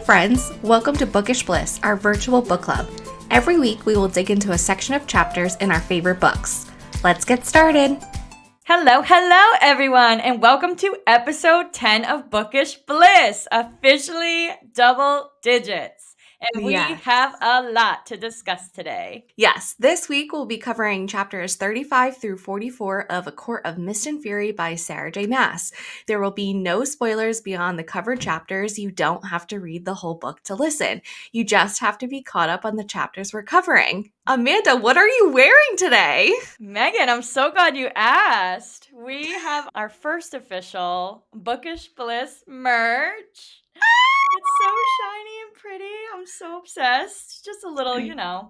friends, welcome to Bookish Bliss, our virtual book club. Every week we will dig into a section of chapters in our favorite books. Let's get started. Hello everyone, and welcome to episode 10 of Bookish Bliss, officially double digits. And we have a lot to discuss today. Yes, this week we'll be covering chapters 35 through 44 of A Court of Mist and Fury by Sarah J. Maas. There will be no spoilers beyond the covered chapters. You don't have to read the whole book to listen. You just have to be caught up on the chapters we're covering. Amanda, what are you wearing today? Megan, I'm so glad you asked. We have our first official Bookish Bliss merch. It's so shiny and pretty. I'm so obsessed. Just a little,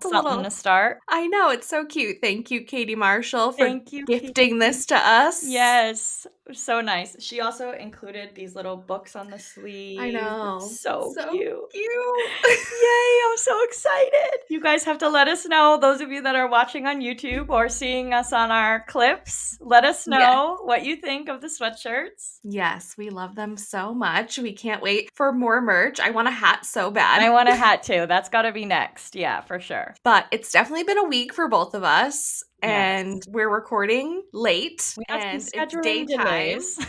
something to start. I know, it's so cute. Thank you, Katie Marshall, for gifting Katie. this to us. Yes, so nice. She also included these little books on the sleeve. I know. So cute. Yay, I'm so excited. You guys have to let us know, those of you that are watching on YouTube or seeing us on our clips, let us know what you think of the sweatshirts. Yes, we love them so much. We can't wait for more merch. I want a hat so bad. I want a hat too. That's got to be next. Yeah, for sure. But it's definitely been a week for both of us. And we're recording late. We have and some scheduling it's daytime. delays.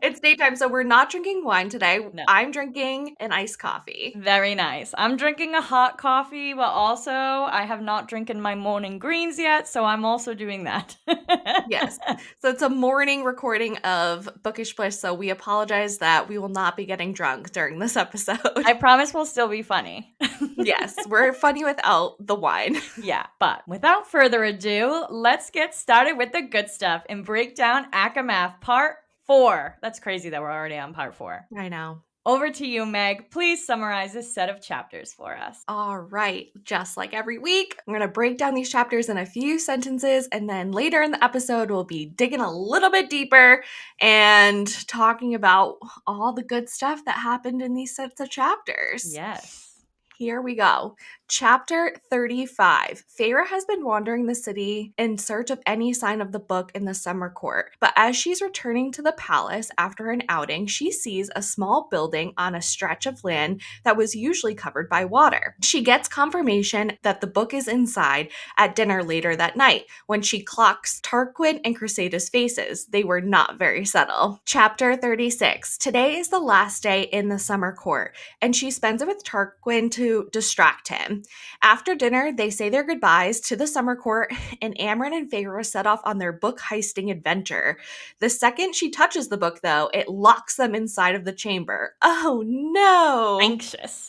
It's daytime, so we're not drinking wine today. No. I'm drinking an iced coffee. Very nice. I'm drinking a hot coffee, but also I have not drinking my morning greens yet, so I'm also doing that. Yes. So it's a morning recording of Bookish Bliss, so we apologize that we will not be getting drunk during this episode. I promise we'll still be funny. Yes, we're funny without the wine. Yeah, but without further ado, let's get started with the good stuff and break down ACOMAF Part IV. That's crazy that we're already on Part 4. I know. Over to you, Meg. Please summarize this set of chapters for us. All right. Just like every week, I'm going to break down these chapters in a few sentences, and then later in the episode, we'll be digging a little bit deeper and talking about all the good stuff that happened in these sets of chapters. Yes. Here we go. Chapter 35. Feyre has been wandering the city in search of any sign of the book in the summer court, but as she's returning to the palace after an outing, she sees a small building on a stretch of land that was usually covered by water. She gets confirmation that the book is inside at dinner later that night when she clocks Tarquin and Cressida's faces. They were not very subtle. Chapter 36. Today is the last day in the summer court, and she spends it with Tarquin to distract him. After dinner, they say their goodbyes to the summer court, and Amren and Feyre set off on their book heisting adventure. The second she touches the book, though, it locks them inside of the chamber. Oh no!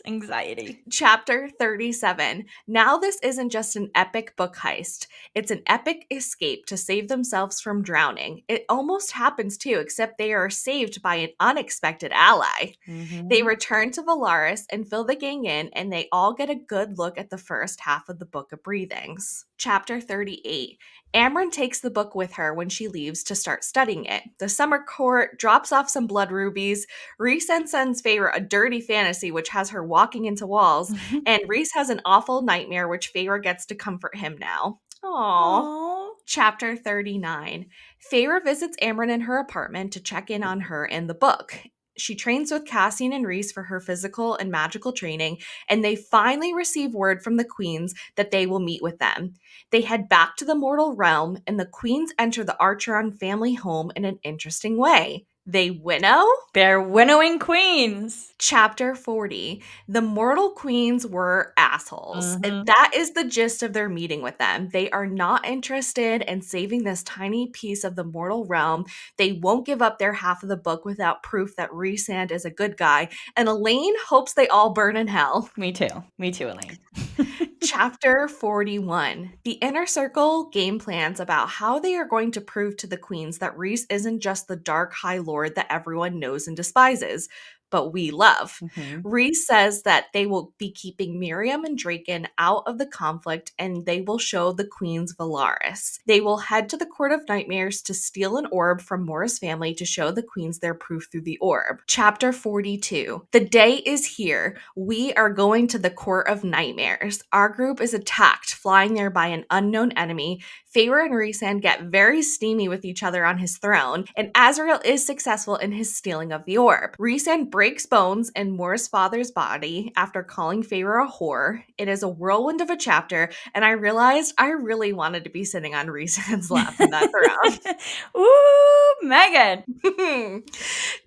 Anxiety. Chapter 37. Now this isn't just an epic book heist. It's an epic escape to save themselves from drowning. It almost happens too, except they are saved by an unexpected ally. Mm-hmm. They return to Valaris and fill the gang in, and they all get a good look at the first half of the Book of Breathings. Chapter 38. Amren takes the book with her when she leaves to start studying it. The summer court drops off some blood rubies. Rhys sends Feyre a dirty fantasy which has her walking into walls, and Rhys has an awful nightmare which Feyre gets to comfort him now. Aww. Chapter 39. Feyre visits Amren in her apartment to check in on her and the book. She trains with Cassian and Rhys for her physical and magical training, and they finally receive word from the queens that they will meet with them. They head back to the mortal realm, and the queens enter the Archeron family home in an interesting way. They winnow? They're winnowing queens. Chapter 40. The mortal queens were assholes. And that is the gist of their meeting with them. They are not interested in saving this tiny piece of the mortal realm. They won't give up their half of the book without proof that Rhys is a good guy. And Elaine hopes they all burn in hell. Me too, Elaine. Chapter 41. The Inner Circle game plans about how they are going to prove to the queens that Rhys isn't just the dark High Lord that everyone knows and despises, but we love. Rhys says that they will be keeping Miriam and Draken out of the conflict, and they will show the queens Valaris. They will head to the Court of Nightmares to steal an orb from Mora's family to show the queens their proof through the orb. Chapter 42. The day is here. We are going to the Court of Nightmares. Our group is attacked, flying there by an unknown enemy. Feyre and Rhys get very steamy with each other on his throne, and Azriel is successful in his stealing of the orb. Rhys breaks bones in Moore's father's body after calling Feyre a whore. It is a whirlwind of a chapter, and I realized I really wanted to be sitting on Rhysand's lap in that throne. Ooh, Megan.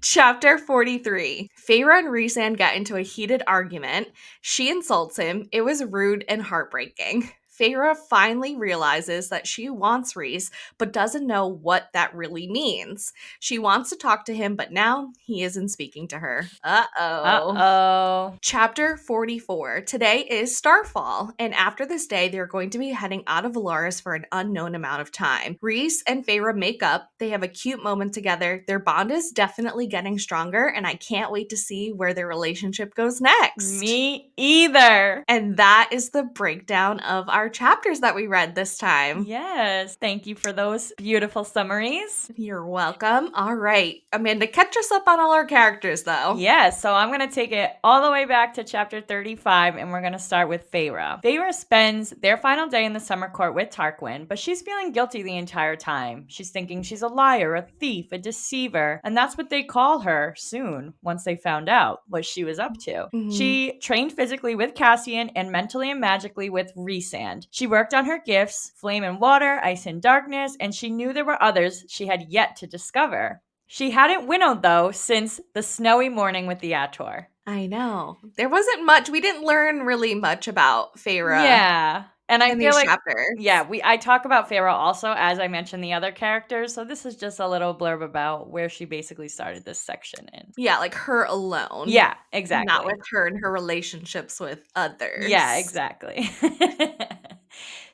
Chapter 43. Feyre and Rhysand get into a heated argument. She insults him. It was rude and heartbreaking. Feyre finally realizes that she wants Rhys, but doesn't know what that really means. She wants to talk to him, but now he isn't speaking to her. Uh-oh. Uh-oh. Chapter 44. Today is Starfall, and after this day, they're going to be heading out of Velaris for an unknown amount of time. Rhys and Feyre make up. They have a cute moment together. Their bond is definitely getting stronger, and I can't wait to see where their relationship goes next. Me either. And that is the breakdown of our chapters that we read this time. Yes. Thank you for those beautiful summaries. You're welcome. All right. Amanda, catch us up on all our characters, though. Yes, so I'm going to take it all the way back to chapter 35, and we're going to start with Feyre. Feyre spends their final day in the summer court with Tarquin, but she's feeling guilty the entire time. She's thinking she's a liar, a thief, a deceiver, and that's what they call her soon, once they found out what she was up to. Mhm. She trained physically with Cassian and mentally and magically with Rhysand. She worked on her gifts, flame and water, ice and darkness, and she knew there were others she had yet to discover. She hadn't winnowed, though, since the snowy morning with the Ator. I know. There wasn't much. We didn't learn really much about Feyre. Yeah. And I in feel these like, chapters. yeah, I talk about Feyre also as I mentioned the other characters. So this is just a little blurb about where she basically started this section in. Yeah, like her alone. Yeah, exactly. Not with her and her relationships with others. Yeah, exactly.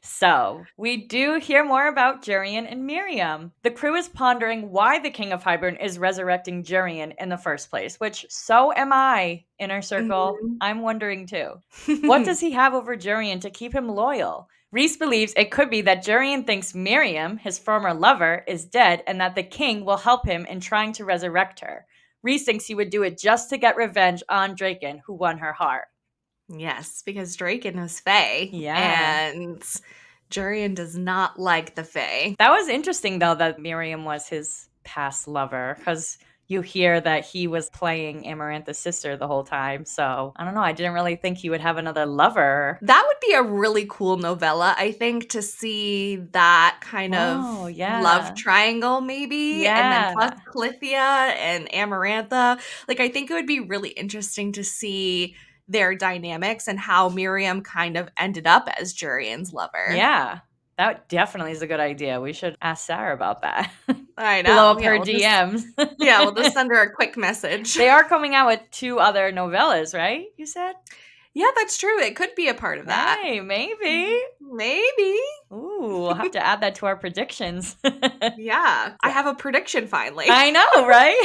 So, we do hear more about Jurian and Miriam. The crew is pondering why the King of Hybern is resurrecting Jurian in the first place, which so am I, Inner Circle. Mhm. I'm wondering too. What does he have over Jurian to keep him loyal? Rhys believes it could be that Jurian thinks Miriam, his former lover, is dead and that the king will help him in trying to resurrect her. Rhys thinks he would do it just to get revenge on Draken, who won her heart. Yes, because Draken is Fae. Yeah. And Jurian does not like the Fae. That was interesting, though, that Miriam was his past lover, because you hear that he was playing Amarantha's sister the whole time. So, I don't know. I didn't really think he would have another lover. That would be a really cool novella, I think, to see that kind of love triangle, maybe. Yeah. And then plus Clythia and Amarantha. Like, I think it would be really interesting to see their dynamics and how Miriam kind of ended up as Jurian's lover. Yeah. That definitely is a good idea. We should ask Sarah about that. I know. Blow up her DMs. We'll just send her a quick message. They are coming out with 2 other novellas, right? You said? Yeah, that's true. It could be a part of that. Hey, maybe. Maybe. Ooh, we'll have to add that to our predictions. Yeah, I have a prediction finally. I know, right?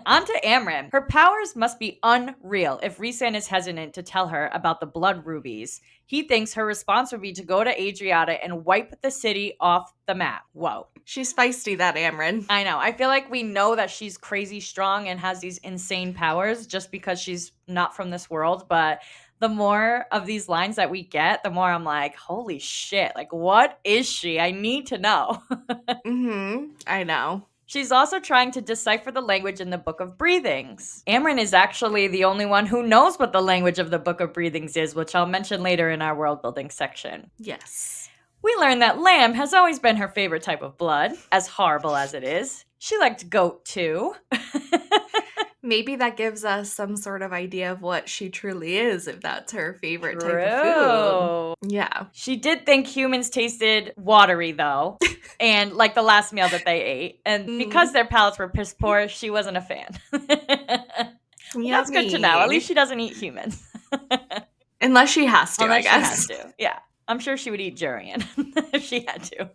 On to Amren. Her powers must be unreal if Rhysand is hesitant to tell her about the blood rubies. He thinks her response would be to go to Adriata and wipe the city off the map. Whoa. She's feisty, that Amren. I know. I feel like we know that she's crazy strong and has these insane powers just because she's not from this world, but the more of these lines that we get, the more I'm like, holy shit, like what is she? I need to know. I know. She's also trying to decipher the language in the Book of Breathings. Amren is actually the only one who knows what the language of the Book of Breathings is, which I'll mention later in our world building section. Yes. We learn that lamb has always been her favorite type of blood, as horrible as it is. She liked goat too. Maybe that gives us some sort of idea of what she truly is, if that's her favorite type of food. Yeah. She did think humans tasted watery, though, and like the last meal that they ate. And because their palates were piss poor, she wasn't a fan. That's good to know. At least she doesn't eat humans. Unless she has to, I guess. She has to. Yeah. I'm sure she would eat Jurian if she had to.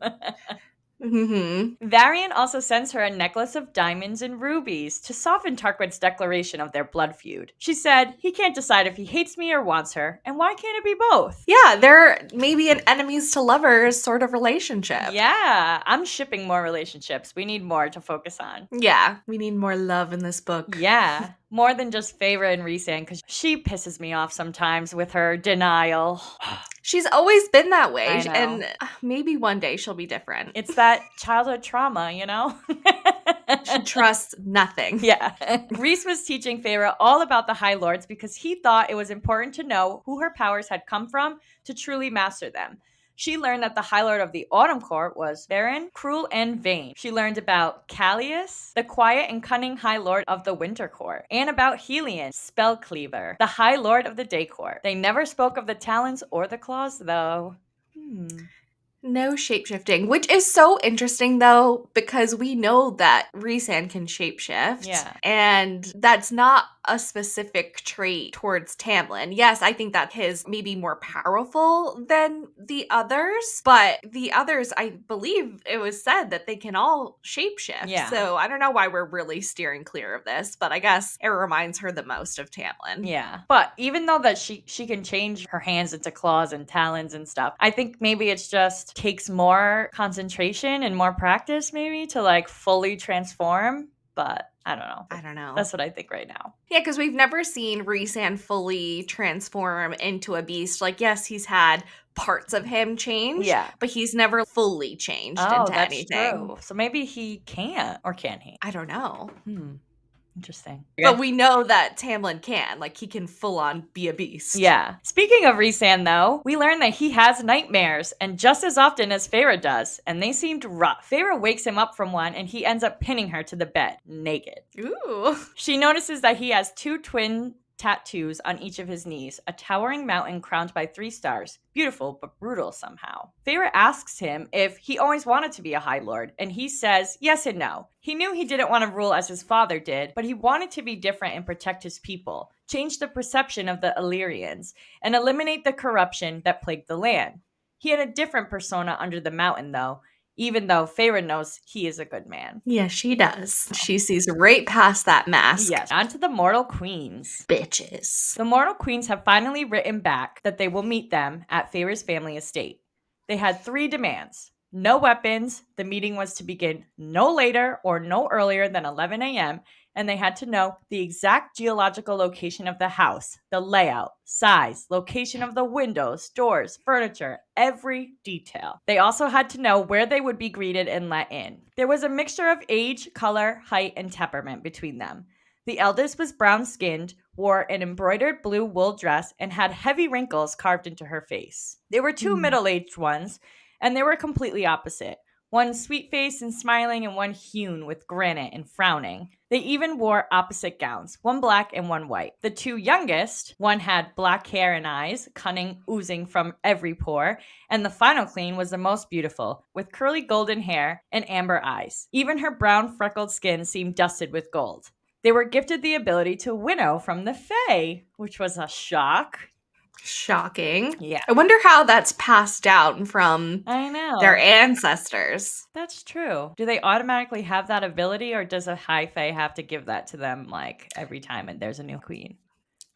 Mm-hmm. Varian also sends her a necklace of diamonds and rubies to soften Tarquin's declaration of their blood feud. She said, he can't decide if he hates me or wants her, and why can't it be both? Yeah, they're maybe an enemies to lovers sort of relationship. Yeah, I'm shipping more relationships. We need more to focus on. Yeah, we need more love in this book. Yeah, more than just Feyre and Rhysand, because she pisses me off sometimes with her denial. She's always been that way, I know. and maybe one day she'll be different. It's that childhood trauma, you know? She trusts nothing. Yeah. Reese was teaching Feyre all about the High Lords because he thought it was important to know who her powers had come from to truly master them. She learned that the High Lord of the Autumn Court was barren, cruel, and vain. She learned about Callias, the quiet and cunning High Lord of the Winter Court, and about Helion, Spellcleaver, the High Lord of the Day Court. They never spoke of the talons or the claws, though. No shapeshifting, which is so interesting though, because we know that Rhysand can shapeshift. Yeah. And that's not a specific trait towards Tamlin. Yes, I think that his may be more powerful than the others, but the others, I believe it was said that they can all shapeshift. Yeah. So I don't know why we're really steering clear of this, but I guess it reminds her the most of Tamlin. Yeah. But even though that she can change her hands into claws and talons and stuff, I think maybe it's just takes more concentration and more practice maybe to like fully transform. But I don't know. I don't know. That's what I think right now. Yeah, because we've never seen Rhysand fully transform into a beast. Like, yes, he's had parts of him change, Yeah. but he's never fully changed Oh, into that's anything. true. So maybe he can't, or can he? I don't know. Interesting. But we know that Tamlin can. Like, he can full on be a beast. Yeah. Speaking of Rhysand, though, we learn that he has nightmares, and just as often as Feyre does, and they seemed rough. Feyre wakes him up from one, and he ends up pinning her to the bed, naked. Ooh. She notices that he has 2 twin tattoos on each of his knees, a towering mountain crowned by 3 stars. Beautiful, but brutal somehow. Feyre asks him if he always wanted to be a High Lord, and he says yes and no. He knew he didn't want to rule as his father did, but he wanted to be different and protect his people, change the perception of the Illyrians, and eliminate the corruption that plagued the land. He had a different persona under the mountain, though, even though Feyre knows he is a good man. Yeah, she does. She sees right past that mask. Yes, on to the Mortal Queens. Bitches. The Mortal Queens have finally written back that they will meet them at Feyre's family estate. They had 3 demands. No weapons, the meeting was to begin no later or no earlier than 11 a.m., and they had to know the exact geological location of the house, the layout, size, location of the windows, doors, furniture, every detail. They also had to know where they would be greeted and let in. There was a mixture of age, color, height, and temperament between them. The eldest was brown-skinned, wore an embroidered blue wool dress, and had heavy wrinkles carved into her face. There were 2 middle-aged ones, and they were completely opposite. One sweet-faced and smiling, and one hewn with granite and frowning. They even wore opposite gowns, one black and one white. The 2 youngest, one had black hair and eyes, cunning oozing from every pore, and the final queen was the most beautiful, with curly golden hair and amber eyes. Even her brown freckled skin seemed dusted with gold. They were gifted the ability to winnow from the Fae, which was a shock. Shocking. Yeah. I wonder how that's passed down from I know. their ancestors. That's true. Do they automatically have that ability, or does a High Fae have to give that to them like every time and there's a new queen?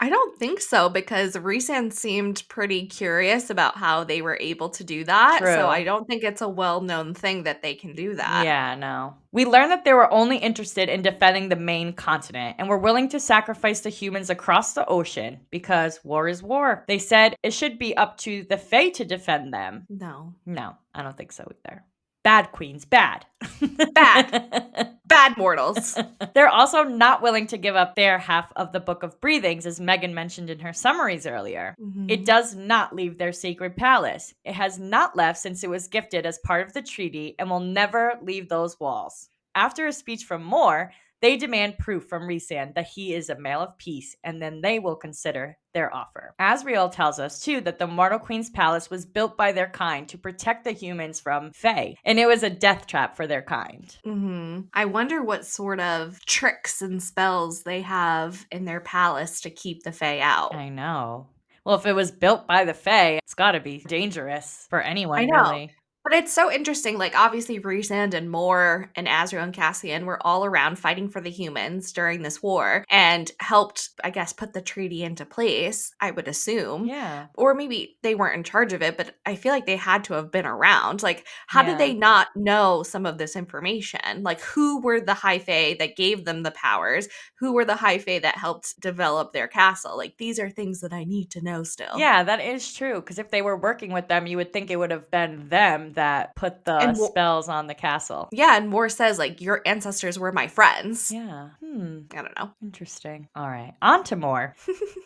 I don't think so, because Rhysand seemed pretty curious about how they were able to do that. True. So I don't think it's a well-known thing that they can do that. Yeah, no. We learned that they were only interested in defending the main continent and were willing to sacrifice the humans across the ocean because war is war. They said it should be up to the Fae to defend them. No. No, I don't think so either. Bad queens, bad. Bad. Bad mortals. They're also not willing to give up their half of the Book of Breathings, as Megan mentioned in her summaries earlier. It does not leave their sacred palace. It has not left since it was gifted as part of the treaty and will never leave those walls. After a speech from Moore, they demand proof from Rhysand that he is a male of peace, and then they will consider their offer. Asriel tells us, too, that the Mortal Queen's palace was built by their kind to protect the humans from Fae, and it was a death trap for their kind. I wonder what sort of tricks and spells they have in their palace to keep the Fae out. I know. Well, if it was built by the Fae, it's got to be dangerous for anyone, I know. really. But it's so interesting, like, obviously Rhysand and Moore and Azriel and Cassian were all around fighting for the humans during this war and helped, I guess, put the treaty into place, I would assume. Yeah. Or maybe they weren't in charge of it, but I feel like they had to have been around. Like, how did Yeah. they not know some of this information? Like, who were the High Fae that gave them the powers? Who were the High Fae that helped develop their castle? Like, these are things that I need to know still. Yeah, that is true. Because if they were working with them, you would think it would have been them that put the And spells on the castle. Yeah, and Moore says, like, your ancestors were my friends. Yeah. I don't know. Interesting. All right. On to Moore.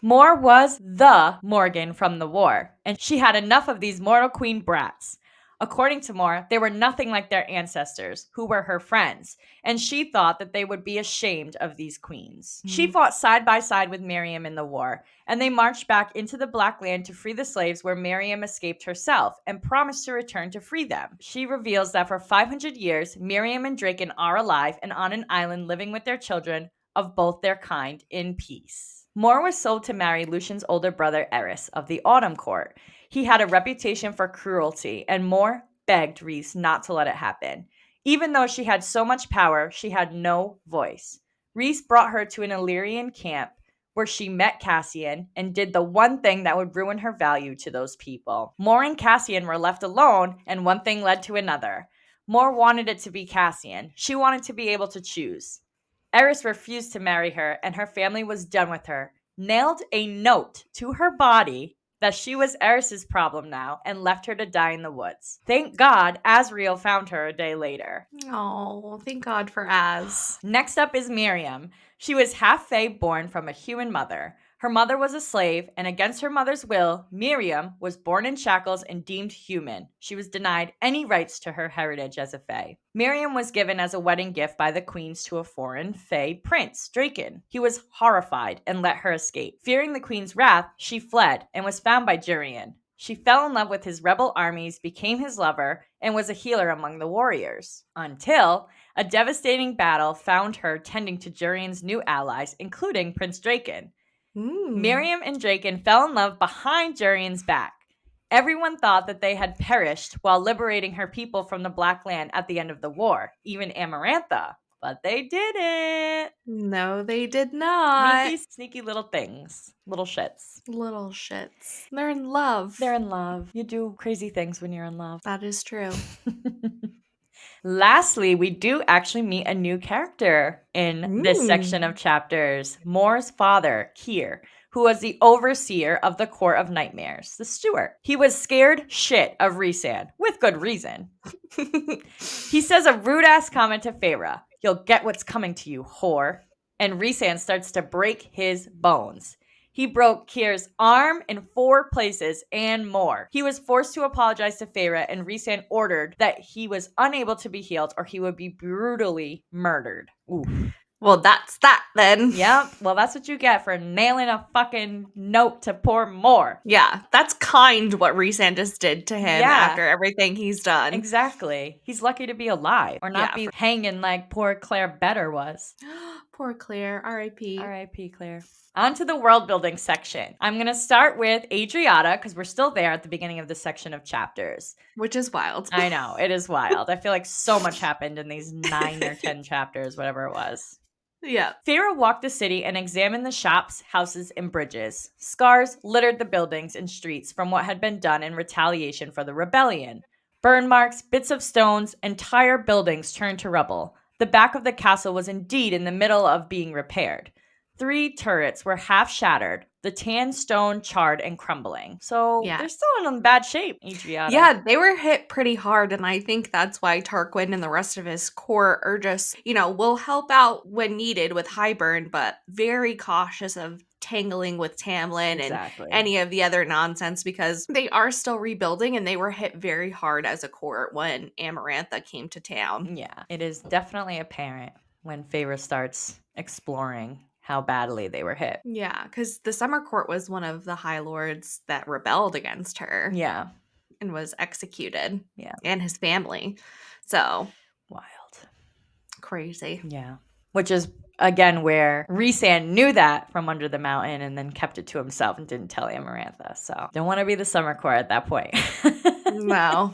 Moore was the Morgan from the war, and she had enough of these mortal queen brats. According to Moore, they were nothing like their ancestors, who were her friends, and she thought that they would be ashamed of these queens. She fought side by side with Miriam in the war, and they marched back into the Black Land to free the slaves where Miriam escaped herself and promised to return to free them. She reveals that for 500 years, Miriam and Draken are alive and on an island living with their children of both their kind in peace. Moore was sold to marry Lucian's older brother Eris of the Autumn Court. He had a reputation for cruelty, and Moore begged Rhys not to let it happen. Even though she had so much power, she had no voice. Rhys brought her to an Illyrian camp where she met Cassian and did the one thing that would ruin her value to those people. Moore and Cassian were left alone, and one thing led to another. Moore wanted it to be Cassian. She wanted to be able to choose. Eris refused to marry her, and her family was done with her, nailed a note to her body that she was Eris's problem now, and left her to die in the woods. Thank God, Asriel found her a day later. Oh, thank God for Az. Next up is Miriam. She was half Fae, born from a human mother. Her mother was a slave, and against her mother's will, Miriam was born in shackles and deemed human. She was denied any rights to her heritage as a Fae. Miriam was given as a wedding gift by the queens to a foreign Fae prince, Draken. He was horrified and let her escape. Fearing the queen's wrath, she fled and was found by Jurian. She fell in love with his rebel armies, became his lover, and was a healer among the warriors. Until a devastating battle found her tending to Jurian's new allies, including Prince Draken. Miriam and Draken fell in love behind Jurian's back. Everyone thought that they had perished while liberating her people from the Black Land at the end of the war, even Amarantha. But they didn't. No, they did not. Sneaky little things. Little shits. Little shits. They're in love. They're in love. You do crazy things when you're in love. That is true. Lastly, we do actually meet a new character in this section of chapters. Moore's father, Keir, who was the overseer of the Court of Nightmares, the steward. He was scared shit of Rhysand, with good reason. He says a rude-ass comment to Feyre. You'll get what's coming to you, whore. And Rhysand starts to break his bones. He broke Keir's arm in 4 places and more. He was forced to apologize to Feyre, and Rhysand ordered that he was unable to be healed or he would be brutally murdered. Oof. Well, that's that then. Yep. Well, that's what you get for nailing a fucking note to poor Moore. Yeah, that's kind what Rhysand just did to him after everything he's done. Exactly. He's lucky to be alive or not be hanging like poor Claire Better was. Poor Claire. R.I.P. R.I.P. Claire. On to the world building section. I'm going to start with Adriata because we're still there at the beginning of this section of chapters. Which is wild. I know. It is wild. I feel like so much happened in these 9 or 10 chapters, whatever it was. Yeah. Feyre walked the city and examined the shops, houses, and bridges. Scars littered the buildings and streets from what had been done in retaliation for the rebellion. Burn marks, bits of stones, entire buildings turned to rubble. The back of the castle was indeed in the middle of being repaired. 3 turrets were half shattered, the tan stone charred and crumbling. So they're still in bad shape, Adriata. Yeah, they were hit pretty hard, and I think that's why Tarquin and the rest of his court are just, will help out when needed with Hybern, but very cautious of tangling with Tamlin and any of the other nonsense because they are still rebuilding and they were hit very hard as a court when Amarantha came to town. Yeah, it is definitely apparent when Feyre starts exploring how badly they were hit. Yeah, because the Summer Court was one of the High Lords that rebelled against her. Yeah. And was executed. Yeah. And his family. So. Wild. Crazy. Yeah. Which is, again, where Rhysand knew that from under the mountain and then kept it to himself and didn't tell Amarantha. So, don't want to be the Summer Court at that point. No.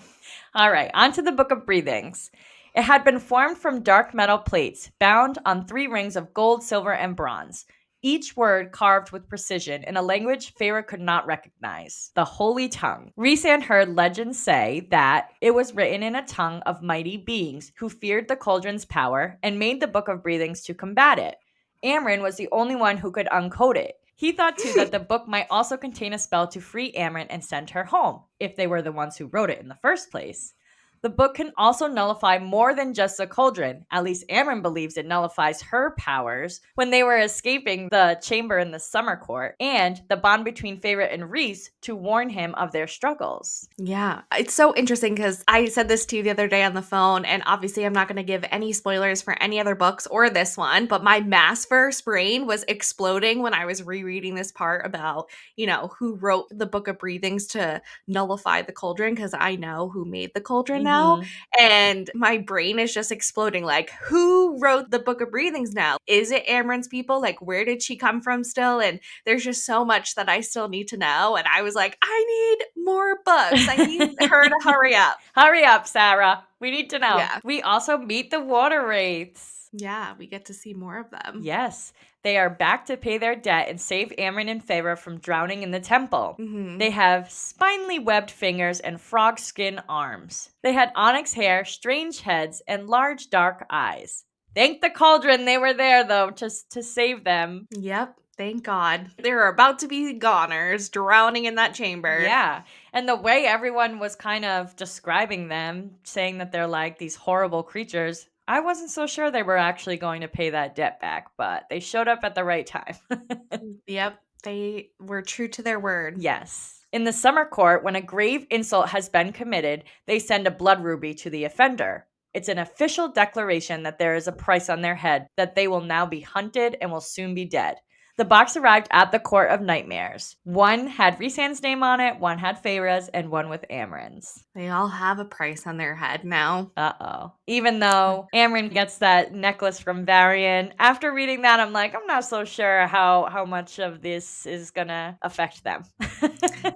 All right, on to the Book of Breathings. It had been formed from dark metal plates, bound on 3 rings of gold, silver, and bronze. Each word carved with precision in a language Feyre could not recognize, the Holy Tongue. Rhysand heard legends say that it was written in a tongue of mighty beings who feared the cauldron's power and made the Book of Breathings to combat it. Amryn was the only one who could uncode it. He thought, too, that the book might also contain a spell to free Amryn and send her home, if they were the ones who wrote it in the first place. The book can also nullify more than just the cauldron. At least Amryn believes it nullifies her powers when they were escaping the chamber in the summer court, and the bond between Feyre and Rhys to warn him of their struggles. Yeah, it's so interesting because I said this to you the other day on the phone, and obviously I'm not going to give any spoilers for any other books or this one, but my mass-verse brain was exploding when I was rereading this part about, who wrote the Book of Breathings to nullify the cauldron, because I know who made the cauldron now, and my brain is just exploding. Like, who wrote the Book of Breathings now? Is it Amryn's people? Like, where did she come from still? And there's just so much that I still need to know, and I was like, I need more books. I need her to hurry up. Hurry up, Sarah. We need to know. Yeah. We also meet the water wraiths. Yeah, we get to see more of them. Yes. They are back to pay their debt and save Amryn and Feyre from drowning in the temple. Mm-hmm. They have spinely webbed fingers and frog skin arms. They had onyx hair, strange heads, and large dark eyes. Thank the cauldron they were there, though, to save them. Yep. Thank God. They were about to be goners, drowning in that chamber. Yeah. And the way everyone was kind of describing them, saying that they're like these horrible creatures, I wasn't so sure they were actually going to pay that debt back, but they showed up at the right time. Yep. They were true to their word. Yes. In the summer court, when a grave insult has been committed, they send a blood ruby to the offender. It's an official declaration that there is a price on their head, that they will now be hunted and will soon be dead. The box arrived at the Court of Nightmares. One had Rhysand's name on it, one had Feyre's, and one with Amryn's. They all have a price on their head now. Uh-oh. Even though Amryn gets that necklace from Varian, after reading that, I'm like, I'm not so sure how much of this is gonna affect them.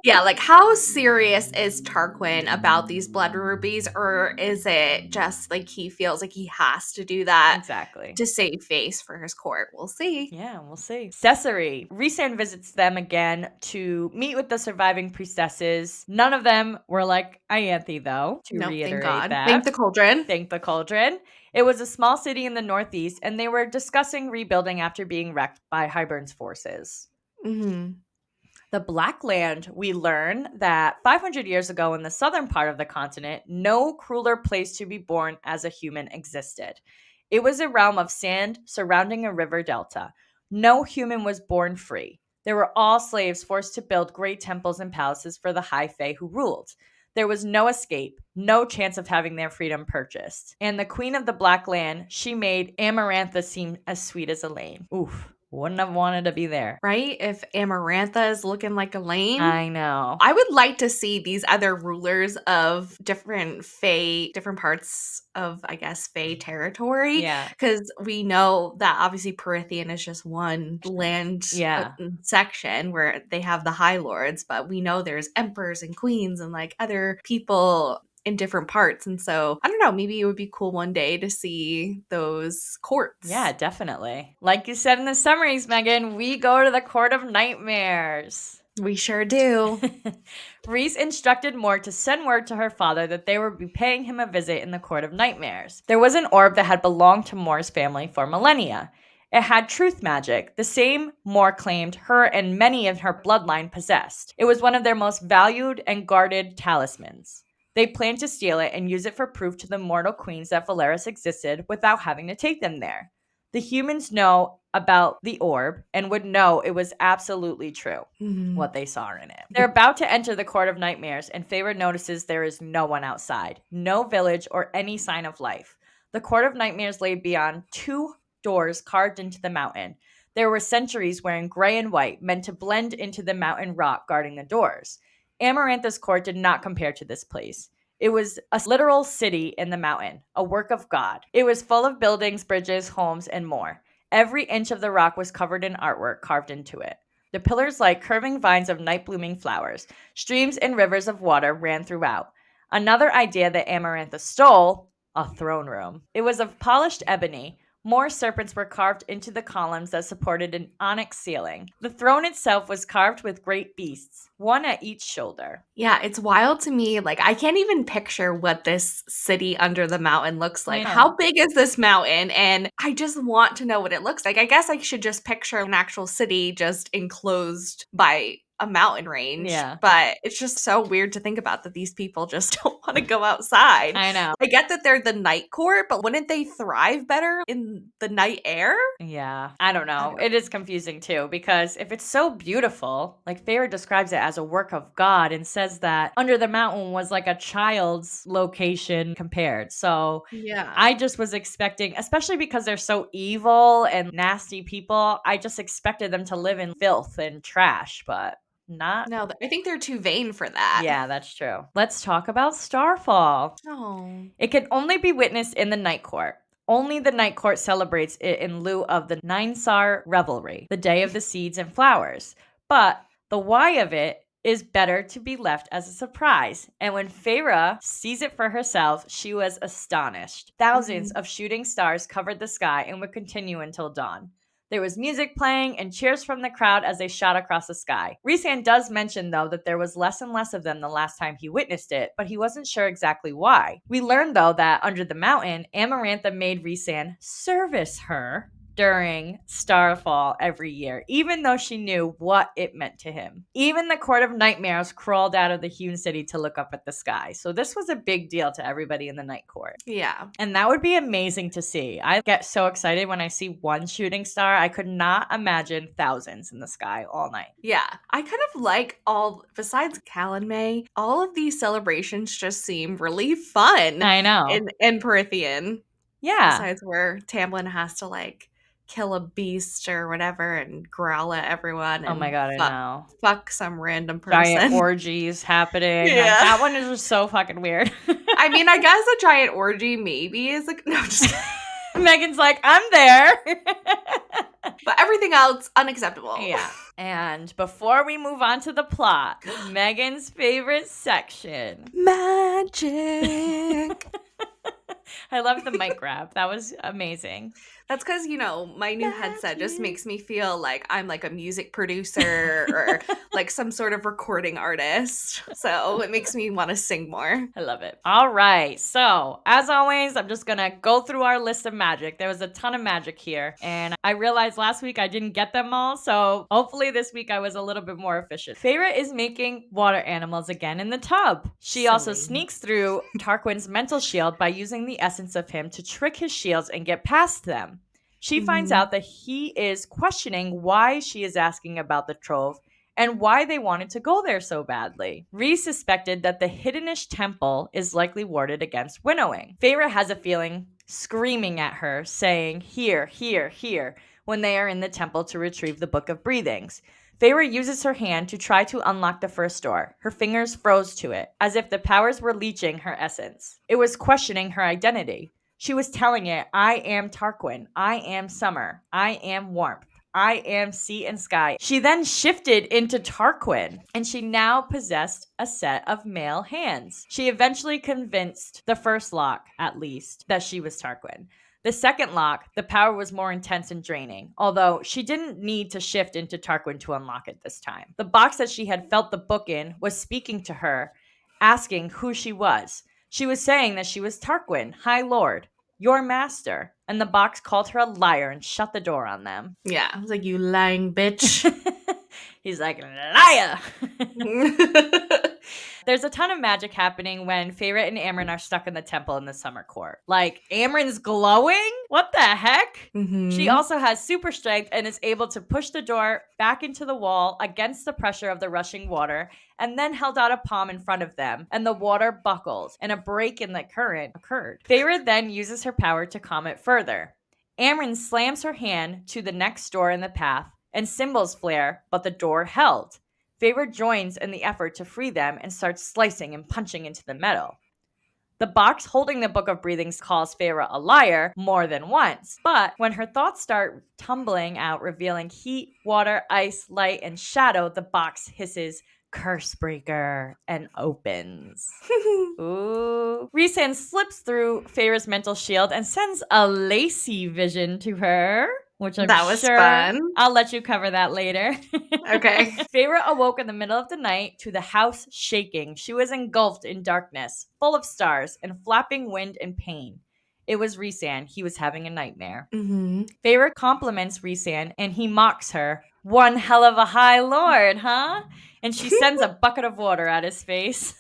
Yeah, like how serious is Tarquin about these blood rubies, or is it just like he feels like he has to do that Exactly. to save face for his court? We'll see. Yeah, we'll see. Cessary. Rhysand visits them again to meet with the surviving priestesses. None of them were like Ianthe, though, to reiterate thank God. that. Thank the cauldron. Thank the cauldron. It was a small city in the northeast, and they were discussing rebuilding after being wrecked by Hybern's forces. Mm-hmm. The Black Land, we learn that 500 years ago in the southern part of the continent, no crueler place to be born as a human existed. It was a realm of sand surrounding a river delta. No human was born free. They were all slaves forced to build great temples and palaces for the High Fae who ruled. There was no escape, no chance of having their freedom purchased. And the Queen of the Black Land, she made Amarantha seem as sweet as Elaine. Oof. Wouldn't have wanted to be there. Right? If Amarantha is looking like Elaine. I know. I would like to see these other rulers of different Fae, different parts of, I guess, Fae territory. Yeah. Because we know that obviously Perithian is just one land section where they have the High Lords, but we know there's emperors and queens and like other people in different parts. And so, I don't know, maybe it would be cool one day to see those courts. Yeah, definitely. Like you said in the summaries, Megan, we go to the Court of Nightmares. We sure do. Rhys instructed Mort to send word to her father that they would be paying him a visit in the Court of Nightmares. There was an orb that had belonged to Mor's family for millennia. It had truth magic, the same Mor claimed her and many of her bloodline possessed. It was one of their most valued and guarded talismans. They planned to steal it and use it for proof to the mortal queens that Valeris existed without having to take them there. The humans know about the orb and would know it was absolutely true, what they saw in it. They're about to enter the Court of Nightmares, and Feyre notices there is no one outside, no village or any sign of life. The Court of Nightmares lay beyond 2 doors carved into the mountain. There were sentries wearing gray and white, meant to blend into the mountain rock guarding the doors. Amarantha's court did not compare to this place. It was a literal city in the mountain, a work of God. It was full of buildings, bridges, homes, and more. Every inch of the rock was covered in artwork carved into it. The pillars like curving vines of night-blooming flowers. Streams and rivers of water ran throughout. Another idea that Amarantha stole, a throne room. It was of polished ebony. More serpents were carved into the columns that supported an onyx ceiling. The throne itself was carved with great beasts, one at each shoulder. Yeah, it's wild to me. Like, I can't even picture what this city under the mountain looks like. How big is this mountain? And I just want to know what it looks like. I guess I should just picture an actual city just enclosed by a mountain range, Yeah. but it's just so weird to think about that these people just don't want to go outside. I know. I get that they're the night court, but wouldn't they thrive better in the night air? Yeah, I don't I know. don't It is confusing too because if it's so beautiful, like Feyre describes it as a work of God and says that Under the Mountain was like a child's location compared. So Yeah. I just was expecting, especially because they're so evil and nasty people, I just expected them to live in filth and trash, but not. No, I think they're too vain for that. Yeah, that's true. Let's talk about Starfall. Oh. It can only be witnessed in the Night Court. Only the Night Court celebrates it in lieu of the Ninesar revelry, the day of the seeds and flowers. But the why of it is better to be left as a surprise. And when Feyre sees it for herself, she was astonished. Thousands Mhm. of shooting stars covered the sky and would continue until dawn. There was music playing and cheers from the crowd as they shot across the sky. Rhysand does mention, though, that there was less and less of them the last time he witnessed it, but he wasn't sure exactly why. We learned, though, that under the mountain, Amarantha made Rhysand service her during Starfall every year, even though she knew what it meant to him. Even the Court of Nightmares crawled out of the hewn city to look up at the sky. So this was a big deal to everybody in the Night Court. Yeah. And that would be amazing to see. I get so excited when I see one shooting star. I could not imagine thousands in the sky all night. Yeah. I kind of like besides Cal and May, all of these celebrations just seem really fun I know. in Perithian. Yeah. Besides where Tamlin has to like kill a beast or whatever and growl at everyone Oh my and God, I know. fuck some random Giant person. orgies happening. Yeah. That one is just so fucking weird. I mean, I guess a giant orgy maybe is like no, just Megan's like, I'm there. but everything else unacceptable. Yeah. And before we move on to the plot, Megan's favorite section. Magic. I love the mic grab. That was amazing. That's because, my new headset just Magic. makes me feel like I'm like a music producer or like some sort of recording artist. So it makes me want to sing more. I love it. All right. So, as always, I'm just going to go through our list of magic. There was a ton of magic here. And I realized last week I didn't get them all. So, hopefully, this week I was a little bit more efficient. Feyre is making water animals again in the tub. She also Silly. sneaks through Tarquin's mental shield by using the essence of him to trick his shields and get past them. She finds out that he is questioning why she is asking about the trove and why they wanted to go there so badly. Rhys suspected that the hiddenish temple is likely warded against winnowing. Feyre has a feeling, screaming at her, saying, "Here, here, here," when they are in the temple to retrieve the Book of Breathings. Feyre uses her hand to try to unlock the first door. Her fingers froze to it, as if the powers were leeching her essence. It was questioning her identity. She was telling it, "I am Tarquin. I am summer. I am warmth. I am sea and sky." She then shifted into Tarquin, and she now possessed a set of male hands. She eventually convinced the first lock, at least, that she was Tarquin. The second lock, the power was more intense and draining, although she didn't need to shift into Tarquin to unlock it this time. The box that she had felt the book in was speaking to her, asking who she was. She was saying that she was Tarquin, High Lord, your master. And the box called her a liar and shut the door on them. Yeah, I was like, you lying bitch. He's like, liar! There's a ton of magic happening when Feyre and Amryn are stuck in the temple in the summer court. Like, Amryn's glowing? What the heck? She also has super strength and is able to push the door back into the wall against the pressure of the rushing water, and then held out a palm in front of them, and the water buckled, and a break in the current occurred. Feyre then uses her power to calm it further. Amryn slams her hand to the next door in the path, and symbols flare, but the door held. Feyre joins in the effort to free them and starts slicing and punching into the metal. The box holding the Book of Breathings calls Feyre a liar more than once, but when her thoughts start tumbling out, revealing heat, water, ice, light, and shadow, the box hisses, "Cursebreaker," and opens. Ooh. Rhysand slips through Feyre's mental shield and sends a Lacey vision to her, which I'm That was sure fun. I'll let you cover that later. Okay. Feyre awoke in the middle of the night to the house shaking. She was engulfed in darkness, full of stars and flapping wind and pain. It was Rhysand. He was having a nightmare. Feyre compliments Rhysand and he mocks her, One hell of a high lord, huh? And she sends a bucket of water at his face.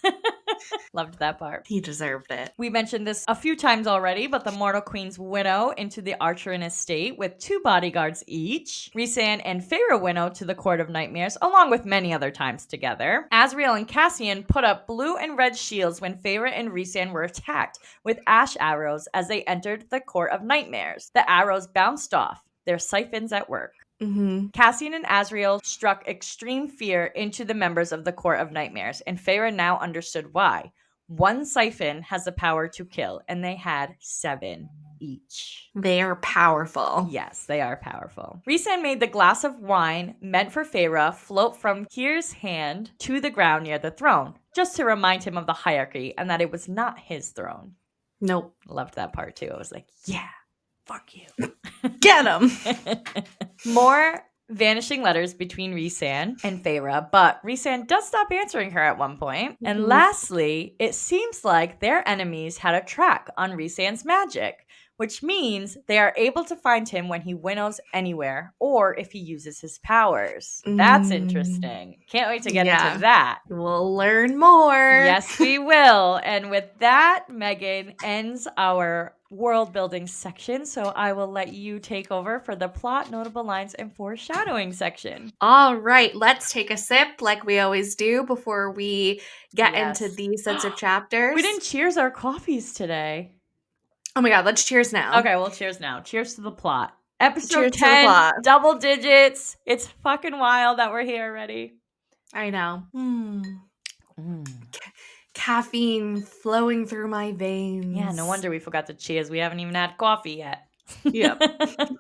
Loved that part. He deserved it. We mentioned this a few times already, but the Mortal Queens winnow into the Archerin estate with 2 bodyguards each. Rhysand and Feyre winnow to the Court of Nightmares, along with many other times together. Asriel and Cassian put up blue and red shields when Feyre and Rhysand were attacked with ash arrows as they entered the Court of Nightmares. The arrows bounced off, their siphons at work. Mm-hmm. Cassian and Asriel struck extreme fear into the members of the Court of Nightmares, and Feyre now understood why. 1 siphon has the power to kill, and they had 7 each. They are powerful. Yes, they are powerful. Rhysand made the glass of wine meant for Feyre float from Kyr's hand to the ground near the throne, just to remind him of the hierarchy and that it was not his throne. Nope. Loved that part too. I was like, yeah, fuck you. Get him. More vanishing letters between Rhysand and Feyre, but Rhysand does stop answering her at one point. And lastly, it seems like their enemies had a track on Rhysand's magic, which means they are able to find him when he winnows anywhere or if he uses his powers. That's interesting. Can't wait to get into that. We'll learn more. Yes, we will. And with that, Megan ends our world building section. So I will let you take over for the plot, notable lines, and foreshadowing section. All right, let's take a sip like we always do before we get into these sets of chapters. We didn't cheers our coffees today. Oh my God, let's cheers now. Okay, well, cheers now. Cheers to the plot. Episode Cheers to the 10, plot. double digits. It's fucking wild that we're here already. I know. Caffeine flowing through my veins. Yeah, no wonder we forgot to cheers. We haven't even had coffee yet. Yep.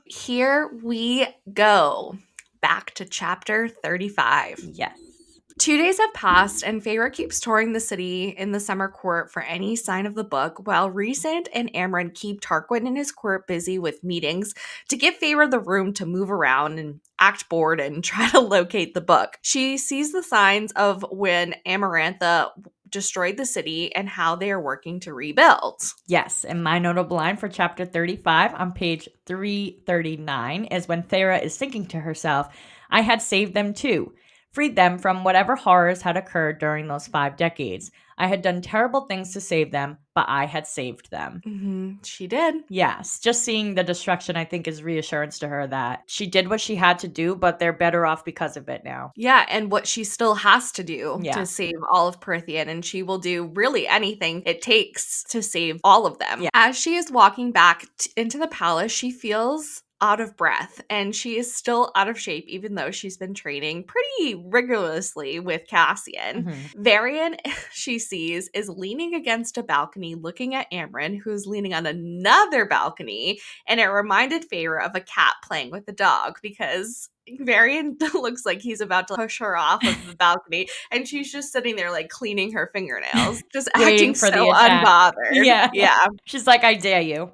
Here we go. Back to chapter 35. Yes. 2 days have passed, and Feyre keeps touring the city in the summer court for any sign of the book, while Rhysand and Amren keep Tarquin in his court busy with meetings to give Feyre the room to move around and act bored and try to locate the book. She sees the signs of when Amarantha destroyed the city and how they are working to rebuild. Yes, and my notable line for chapter 35 on page 339 is when Feyre is thinking to herself, I had saved them too. Freed them from whatever horrors had occurred during those 5 decades. I had done terrible things to save them, but I had saved them. Mm-hmm. She did. Yes, just seeing the destruction, I think, is reassurance to her that she did what she had to do, but they're better off because of it now. Yeah, and what she still has to do to save all of Prythian, and she will do really anything it takes to save all of them. Yeah. As she is walking back into the palace, she feels out of breath, and she is still out of shape even though she's been training pretty rigorously with Cassian. Varian, she sees, is leaning against a balcony looking at Amren, who's leaning on another balcony, and it reminded Feyre of a cat playing with a dog because Varian looks like he's about to push her off of the balcony, and she's just sitting there like cleaning her fingernails, just acting so unbothered. Yeah. She's like, I dare you.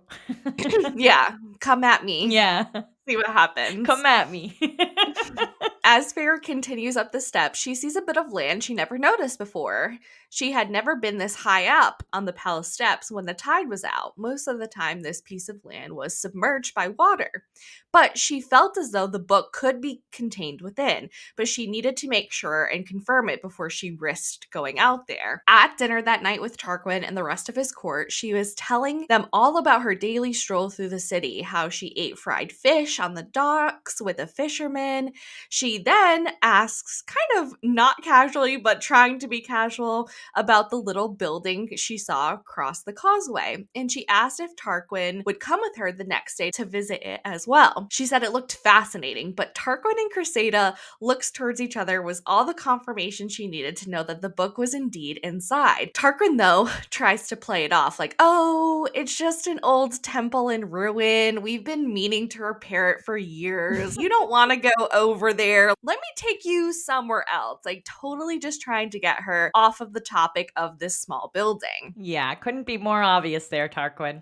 Yeah. Come at me. Yeah. See what happens. Come at me. As Feyre continues up the steps, she sees a bit of land she never noticed before. She had never been this high up on the palace steps when the tide was out. Most of the time, this piece of land was submerged by water. But she felt as though the book could be contained within, but she needed to make sure and confirm it before she risked going out there. At dinner that night with Tarquin and the rest of his court, she was telling them all about her daily stroll through the city, how she ate fried fish on the docks with a fisherman. She then asks, kind of not casually, but trying to be casual, about the little building she saw across the causeway. And she asked if Tarquin would come with her the next day to visit it as well. She said it looked fascinating, but Tarquin and Cressida looks towards each other was all the confirmation she needed to know that the book was indeed inside. Tarquin, though, tries to play it off like, oh, it's just an old temple in ruin. We've been meaning to repair it for years. You don't want to go over there. Let me take you somewhere else. Like, totally just trying to get her off of the topic of this small building. Yeah, couldn't be more obvious there, Tarquin.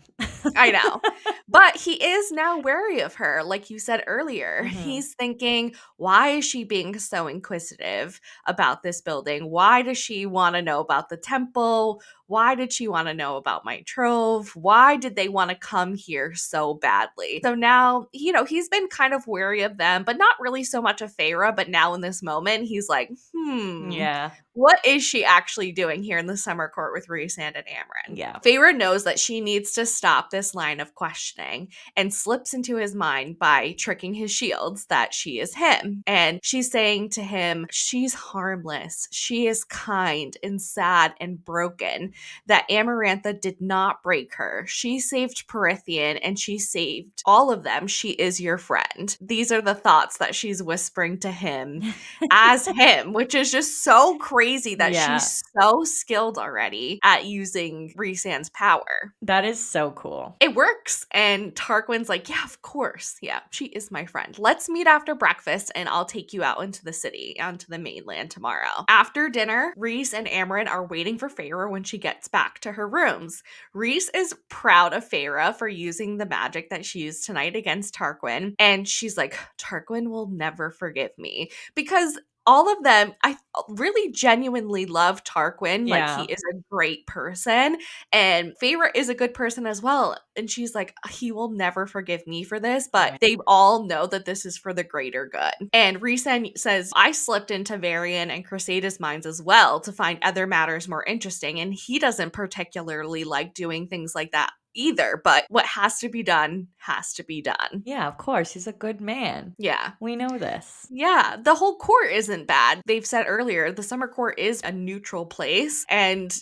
I know. But he is now wary of her, like you said earlier. Mhm. He's thinking, why is she being so inquisitive about this building? Why does she want to know about the temple? Why did she want to know about my trove? Why did they want to come here so badly? So now, he's been kind of wary of them, but not really so much of Feyre. But now in this moment, he's like, Yeah. what is she actually doing here in the summer court with Rhysand and Amren? Yeah. Feyre knows that she needs to stop this line of questioning and slips into his mind by tricking his shields that she is him. And she's saying to him, she's harmless. She is kind and sad and broken. That Amarantha did not break her. She saved Perithian and she saved all of them. She is your friend. These are the thoughts that she's whispering to him as him, which is just so crazy that Yeah. she's so skilled already at using Rhysand's power. That is so cool. It works. And Tarquin's like, yeah, of course. Yeah, she is my friend. Let's meet after breakfast and I'll take you out into the city, onto the mainland tomorrow. After dinner, Rhys and Amren are waiting for Feyre when she gets back to her rooms. Rhys is proud of Feyre for using the magic that she used tonight against Tarquin. And she's like, Tarquin will never forgive me. Because all of them, I really genuinely love Tarquin. Like, he Yeah. is a great person. And Feyre is a good person as well. And she's like, he will never forgive me for this, but Right. they all know that this is for the greater good. And Rhysand says, I slipped into Varian and Crusade's minds as well to find other matters more interesting. And he doesn't particularly like doing things like that either. But what has to be done has to be done. Yeah, of course. He's a good man. Yeah. We know this. Yeah, the whole court isn't bad. They've said earlier the summer court is a neutral place and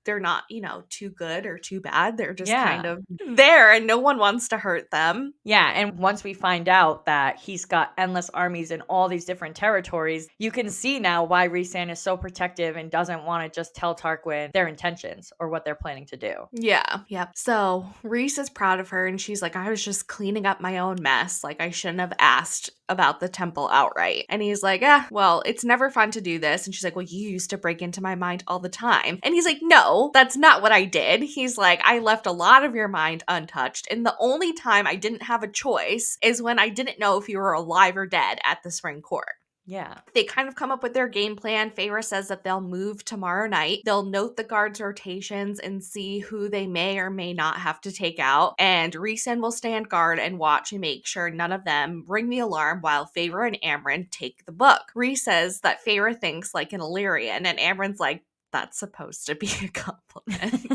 they're not, too good or too bad. They're just kind Yeah. of there and no one wants to hurt them. Yeah, and once we find out that he's got endless armies in all these different territories, you can see now why Rhysand is so protective and doesn't want to just tell Tarquin their intentions or what they're planning to do. Yeah, yep. So Rhys is proud of her and she's like, I was just cleaning up my own mess. Like, I shouldn't have asked about the temple outright. And he's like, well, it's never fun to do this. And she's like, well, you used to break into my mind all the time. And he's like, no, that's not what I did. He's like, I left a lot of your mind untouched. And the only time I didn't have a choice is when I didn't know if you were alive or dead at the spring court. Yeah. They kind of come up with their game plan. Feyre says that they'll move tomorrow night. They'll note the guards' rotations and see who they may or may not have to take out. And Rhysand will stand guard and watch and make sure none of them ring the alarm while Feyre and Amren take the book. Rhys says that Feyre thinks like an Illyrian, and Amren's like, that's supposed to be a compliment,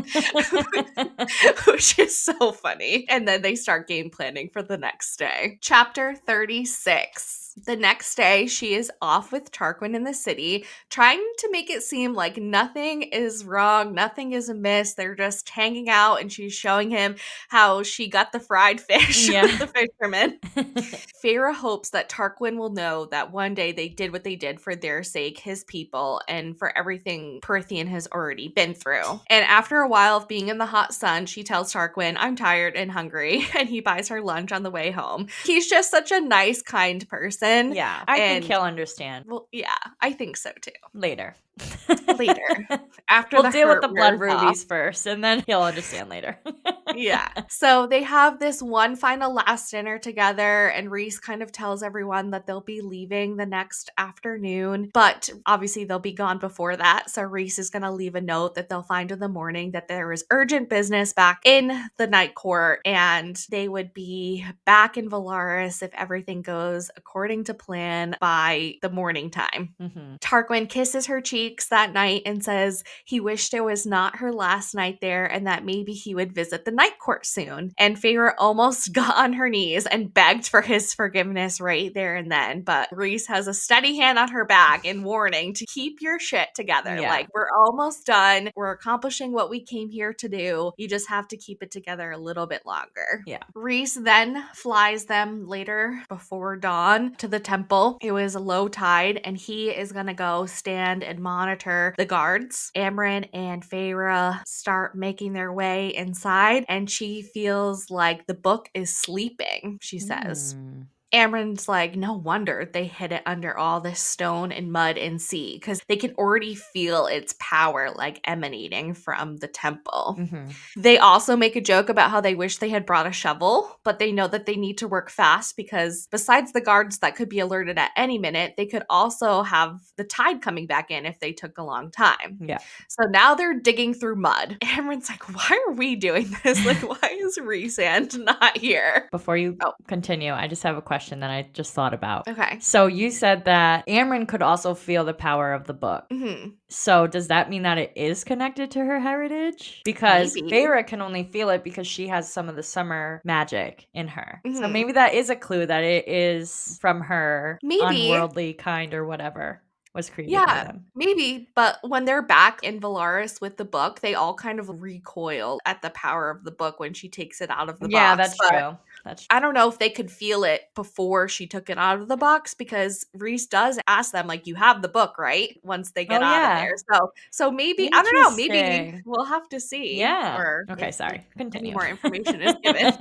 which is so funny. And then they start game planning for the next day. Chapter 36. The next day, she is off with Tarquin in the city, trying to make it seem like nothing is wrong, nothing is amiss. They're just hanging out, and she's showing him how she got the fried fish with the fisherman. Feyre hopes that Tarquin will know that one day they did what they did for their sake, his people, and for everything Perithian has already been through. And after a while of being in the hot sun, she tells Tarquin, I'm tired and hungry, and he buys her lunch on the way home. He's just such a nice, kind person. Yeah, I think he'll understand. Well, yeah, I think so too. Later. Later. After We'll the deal with hurt the blood wears off. rubies first, and then he'll understand later. Yeah. So they have this one final last dinner together, and Rhys kind of tells everyone that they'll be leaving the next afternoon, but obviously they'll be gone before that. So Rhys is going to leave a note that they'll find in the morning that there is urgent business back in the night court, and they would be back in Valaris if everything goes according to plan by the morning time. Mm-hmm. Tarquin kisses her cheeks that night and says he wished it was not her last night there and that maybe he would visit the night court soon. And Feyre almost got on her knees and begged for his forgiveness right there and then. But Rhys has a steady hand on her back and warning to keep your shit together. Yeah. Like, we're almost done. We're accomplishing what we came here to do. You just have to keep it together a little bit longer. Yeah. Rhys then flies them later before dawn to the temple. It was low tide, and he is going to go stand and monitor the guards. Amren and Feyre start making their way inside, and she feels like the book is sleeping, she says. Amren's like, no wonder they hid it under all this stone and mud and sea, because they can already feel its power like emanating from the temple. Mm-hmm. They also make a joke about how they wish they had brought a shovel, but they know that they need to work fast because besides the guards that could be alerted at any minute, they could also have the tide coming back in if they took a long time. Yeah. So now they're digging through mud. Amren's like, why are we doing this? Like, why is Rhysand not here? Before you Oh. continue, I just have a question that I just thought about. Okay. So you said that Amren could also feel the power of the book. Mm-hmm. So does that mean that it is connected to her heritage? Because Maybe. Feyre can only feel it because she has some of the summer magic in her. So Mm-hmm. maybe that is a clue that it is from her Maybe. unworldly kind or whatever was created by Yeah, them. maybe. But when they're back in Valaris with the book, they all kind of recoil at the power of the book when she takes it out of the Yeah, box. that's But true. That's I don't know if they could feel it before she took it out of the box, because Rhys does ask them, like, you have the book, right? Once they get Oh, out of yeah. there. So maybe, I don't know, maybe Interesting. we'll have to see, Yeah. or Okay, if sorry. any Continue. more information is given.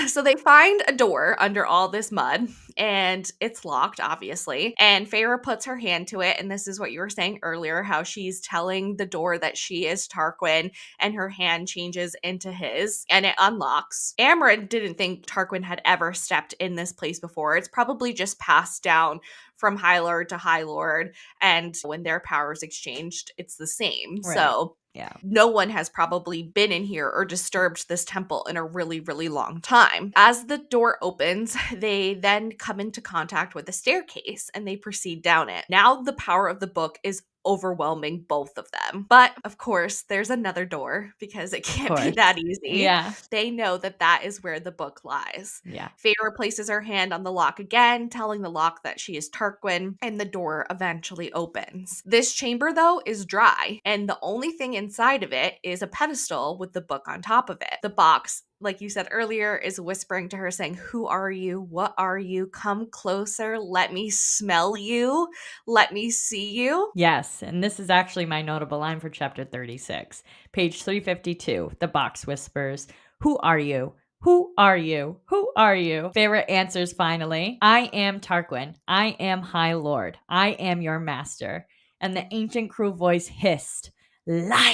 So they find a door under all this mud, and it's locked, obviously. And Feyre puts her hand to it, and this is what you were saying earlier, how she's telling the door that she is Tarquin, and her hand changes into his, and it unlocks. Amren didn't think Tarquin had ever stepped in this place before. It's probably just passed down from High Lord to High Lord, and when their powers exchanged, it's the same. Right. So Yeah. no one has probably been in here or disturbed this temple in a really, really long time. As the door opens, they then come into contact with a staircase and they proceed down it. Now the power of the book is overwhelming both of them. But of course, there's another door because it can't be course. that easy. Yeah. They know that that is where the book lies. Yeah. Feyre places her hand on the lock again, telling the lock that she is Tarquin, and the door eventually opens. This chamber, though, is dry, and the only thing inside of it is a pedestal with the book on top of it. The box, like you said earlier, is whispering to her, saying, "Who are you? What are you? Come closer. Let me smell you. Let me see you." Yes, and this is actually my notable line for chapter 36. Page 352. The box whispers, "Who are you? Who are you? Who are you?" Feyre answers finally, "I am Tarquin. I am High Lord. I am your master." And the ancient crew voice hissed, "Liar."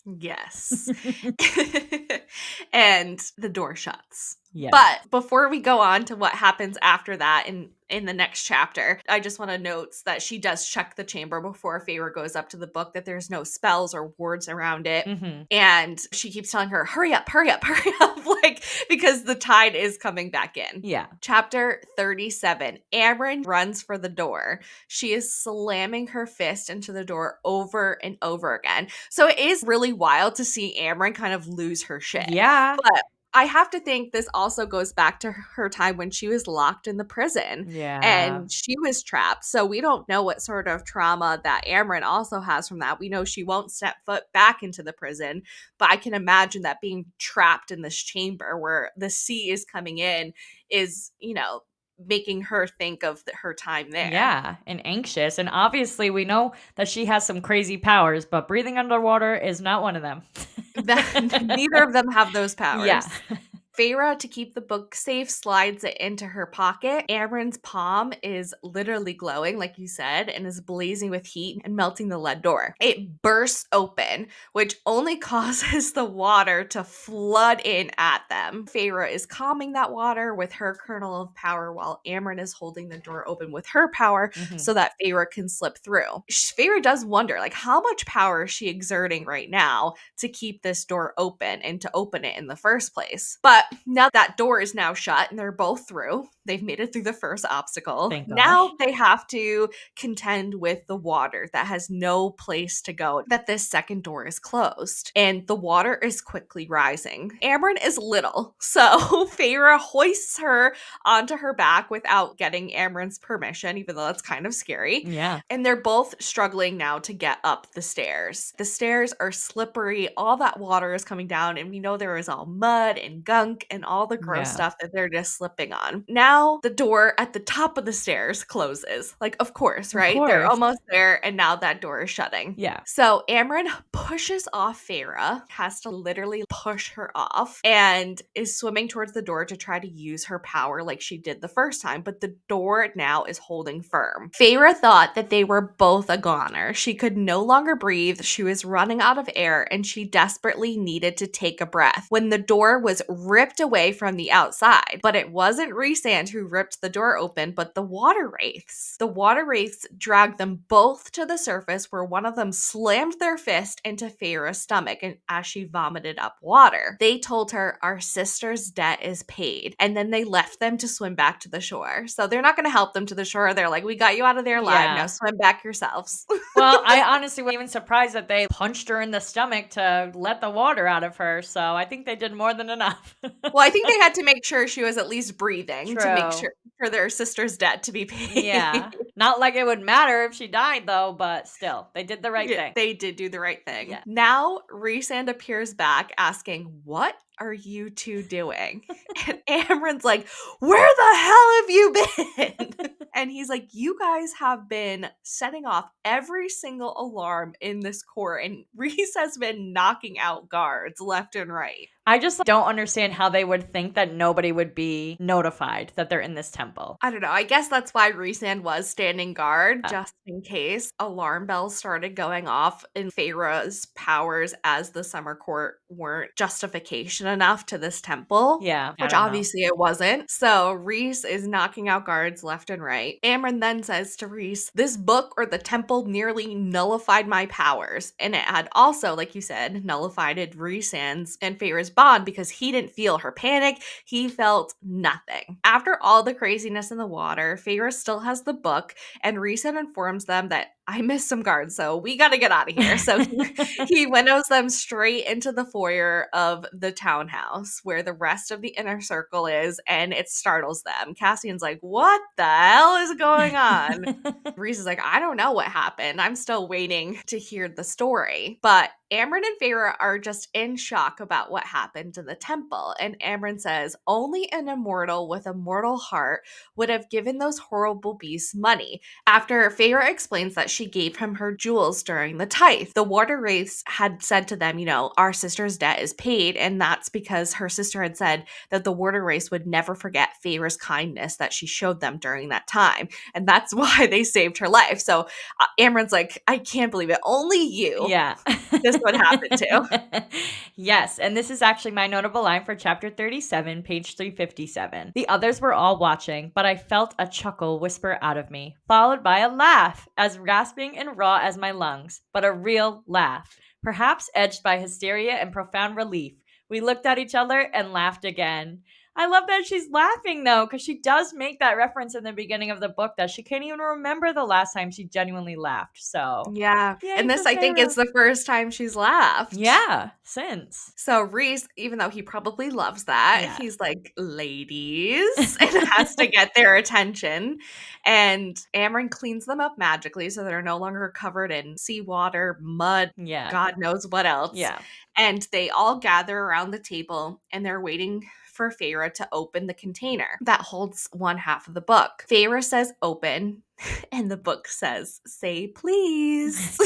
Yes. And the door shuts. Yes. But before we go on to what happens after that in the next chapter, I just want to note that she does check the chamber before Feyre goes up to the book, that there's no spells or wards around it. Mm-hmm. And she keeps telling her, hurry up, hurry up, hurry up, like, because the tide is coming back in. Yeah. Chapter 37, Amren runs for the door. She is slamming her fist into the door over and over again. So it is really wild to see Amren kind of lose her shit. Yeah. But I have to think this also goes back to her time when she was locked in the prison. Yeah. And she was trapped. So we don't know what sort of trauma that Amren also has from that. We know she won't step foot back into the prison, but I can imagine that being trapped in this chamber where the sea is coming in is, making her think of her time there. Yeah, and anxious. And obviously, we know that she has some crazy powers, but breathing underwater is not one of them. Neither of them have those powers. Yeah. Feyre, to keep the book safe, slides it into her pocket. Amren's palm is literally glowing, like you said, and is blazing with heat and melting the lead door. It bursts open, which only causes the water to flood in at them. Feyre is calming that water with her kernel of power, while Amren is holding the door open with her power so that Feyre can slip through. Feyre does wonder, like, how much power is she exerting right now to keep this door open and to open it in the first place? But now that door is now shut and they're both through, they've made it through the first obstacle. Thank now gosh. they have to contend with the water that has no place to go, that this second door is closed. And the water is quickly rising. Amren is little, so Feyre hoists her onto her back without getting Amren's permission, even though that's kind of scary. Yeah. And they're both struggling now to get up the stairs. The stairs are slippery. All that water is coming down, and we know there is all mud and gunk gunk and all the gross Yeah. stuff that they're just slipping on. Now the door at the top of the stairs closes. Like, of course, Of right? They're course. almost there, and now that door is shutting. Yeah. So Amryn pushes off Feyre, has to literally push her off, and is swimming towards the door to try to use her power like she did the first time, but the door now is holding firm. Feyre thought that they were both a goner. She could no longer breathe, she was running out of air, and she desperately needed to take a breath when the door was ripped away from the outside. But it wasn't Rhysand who ripped the door open, but the water wraiths. The water wraiths dragged them both to the surface, where one of them slammed their fist into Feyre's stomach and as she vomited up water. They told her, "Our sister's debt is paid," and then they left them to swim back to the shore. So they're not going to help them to the shore. They're like, "We got you out of there alive. Now Yeah. swim back yourselves." Well, I honestly wasn't even surprised that they punched her in the stomach to let the water out of her, so I think they did more than enough. Well, I think they had to make sure she was at least breathing to make True. sure for their sister's debt to be paid. Yeah. Not like it would matter if she died, though, but still, they did the right Yeah, thing. they did do the right thing. Yeah. Now, Rhysand appears back asking, "What are you two doing?" And Amryn's like, "Where the hell have you been?" And he's like, "You guys have been setting off every single alarm in this court, and Rhys has been knocking out guards left and right." I just don't understand how they would think that nobody would be notified that they're in this temple. I don't know. I guess that's why Rhysand was standing guard, Yeah. just in case alarm bells started going off in Feyre's powers as the summer court weren't justification enough to this temple. Yeah, I Which don't know. obviously it wasn't. So Rhys is knocking out guards left and right. Amryn then says to Rhys, "This book or the temple nearly nullified my powers." And it had also, like you said, nullified Rhysand's and Feyre's bond because he didn't feel her panic. He felt nothing. After all the craziness in the water, Feyre still has the book, and Rhysand informs them that, "I missed some guards, so we gotta get out of here." So he winnows them straight into the foyer of the townhouse where the rest of the inner circle is, and it startles them. Cassian's like, "What the hell is going on?" Rhys is like, "I don't know what happened. I'm still waiting to hear the story." But Amryn and Feyre are just in shock about what happened to the temple. And Amryn says, "Only an immortal with a mortal heart would have given those horrible beasts money." After Feyre explains that she gave him her jewels during the tithe, the water wraiths had said to them, "Our sister's debt is paid." And that's because her sister had said that the water wraiths would never forget Feyre's kindness that she showed them during that time. And that's why they saved her life. So Amryn's like, "I can't believe it. Only you." Yeah. This would happen to. Yes, and this is actually my notable line for chapter 37, page 357. "The others were all watching, but I felt a chuckle whisper out of me, followed by a laugh, as rasping and raw as my lungs, but a real laugh, perhaps edged by hysteria and profound relief. We looked at each other and laughed again." I love that she's laughing though, because she does make that reference in the beginning of the book that she can't even remember the last time she genuinely laughed. So, Yeah. yay And for this, I think, is Feyre. the first time she's laughed. Yeah, since. So Rhys, even though he probably loves that, Yeah. he's like, "Ladies," and has to get their attention. And Amryn cleans them up magically so they're no longer covered in seawater, mud, Yeah. God knows what else. Yeah. And they all gather around the table and they're waiting for Feyre to open the container that holds one half of the book. Feyre says, "Open," and the book says, "Say please."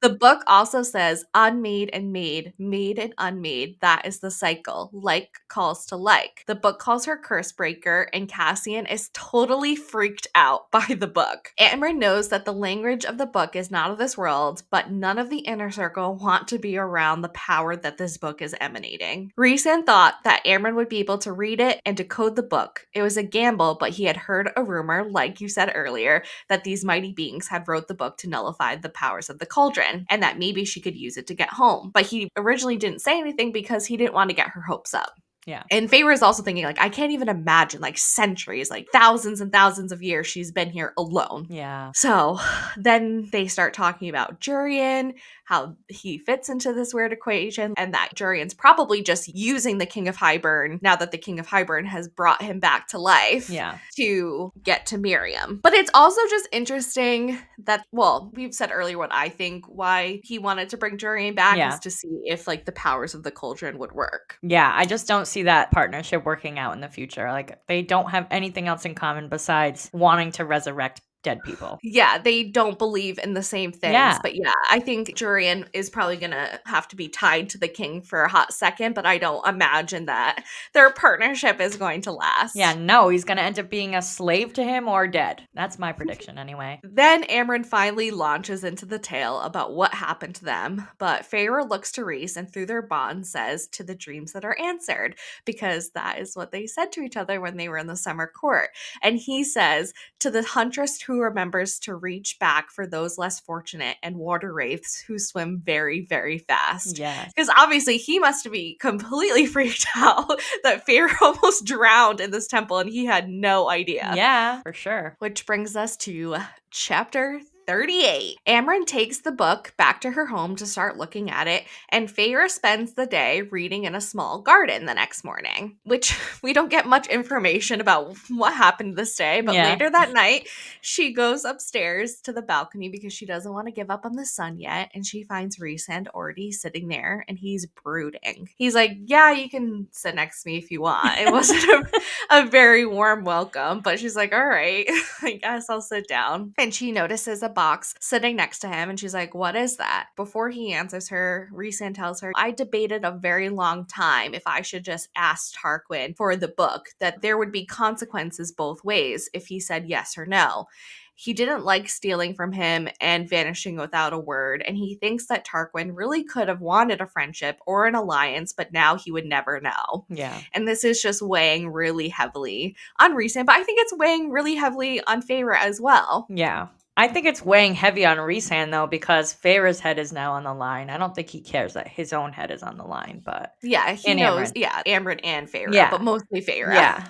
The book also says, "Unmade and made, made and unmade. That is the cycle. Like calls to like." The book calls her curse breaker, and Cassian is totally freaked out by the book. Amryn knows that the language of the book is not of this world, but none of the inner circle want to be around the power that this book is emanating. Rhysand thought that Amryn would be able to read it and decode the book. It was a gamble, but he had heard a rumor, like you said earlier, that these mighty beings had wrote the book to nullify the powers of the cauldron, and that maybe she could use it to get home. But he originally didn't say anything because he didn't want to get her hopes up. Yeah. And Feyre is also thinking, like, I can't even imagine, like, centuries, like thousands and thousands of years she's been here alone. Yeah. So then they start talking about Jurian, how he fits into this weird equation, and that Jurian's probably just using the King of Hybern now that the King of Hybern has brought him back to life Yeah. to get to Miriam. But it's also just interesting that, well, we've said earlier what I think why he wanted to bring Jurian back Yeah. is to see if, like, the powers of the cauldron would work. Yeah, I just don't see see that partnership working out in the future. Like, they don't have anything else in common besides wanting to resurrect dead people. Yeah, they don't believe in the same things. Yeah. But yeah, I think Jurian is probably gonna have to be tied to the king for a hot second, but I don't imagine that their partnership is going to last. Yeah, no, he's gonna end up being a slave to him or dead. That's my prediction anyway. Then Amryn finally launches into the tale about what happened to them, but Feyre looks to Rhys and through their bond says to the dreams that are answered, because that is what they said to each other when they were in the summer court. And he says, to the huntress who remembers to reach back for those less fortunate and water wraiths who swim very, very fast. Yes. Because obviously he must be completely freaked out that Feyre almost drowned in this temple and he had no idea. Yeah, for sure. Which brings us to chapter 38. Amryn takes the book back to her home to start looking at it, and Feyre spends the day reading in a small garden the next morning, which we don't get much information about what happened this day, but Yeah. later that night, she goes upstairs to the balcony because she doesn't want to give up on the sun yet, and she finds Rhysand already sitting there, and he's brooding. He's like, yeah, you can sit next to me if you want. It wasn't a very warm welcome, but she's like, all right, I guess I'll sit down. And she notices a box sitting next to him and she's like, what is that? Before he answers her, Rhysand tells her, I debated a very long time if I should just ask Tarquin for the book, that there would be consequences both ways if he said yes or no. He didn't like stealing from him and vanishing without a word, and he thinks that Tarquin really could have wanted a friendship or an alliance, but now he would never know. Yeah. And this is just weighing really heavily on Rhysand, but I think it's weighing really heavily on Feyre as well. Yeah. I think it's weighing heavy on Rhysand, though, because Feyre's head is now on the line. I don't think he cares that his own head is on the line, but... Yeah, he and knows. Amryn. Yeah, Amryn and Feyre, Yeah. but mostly Feyre. Yeah.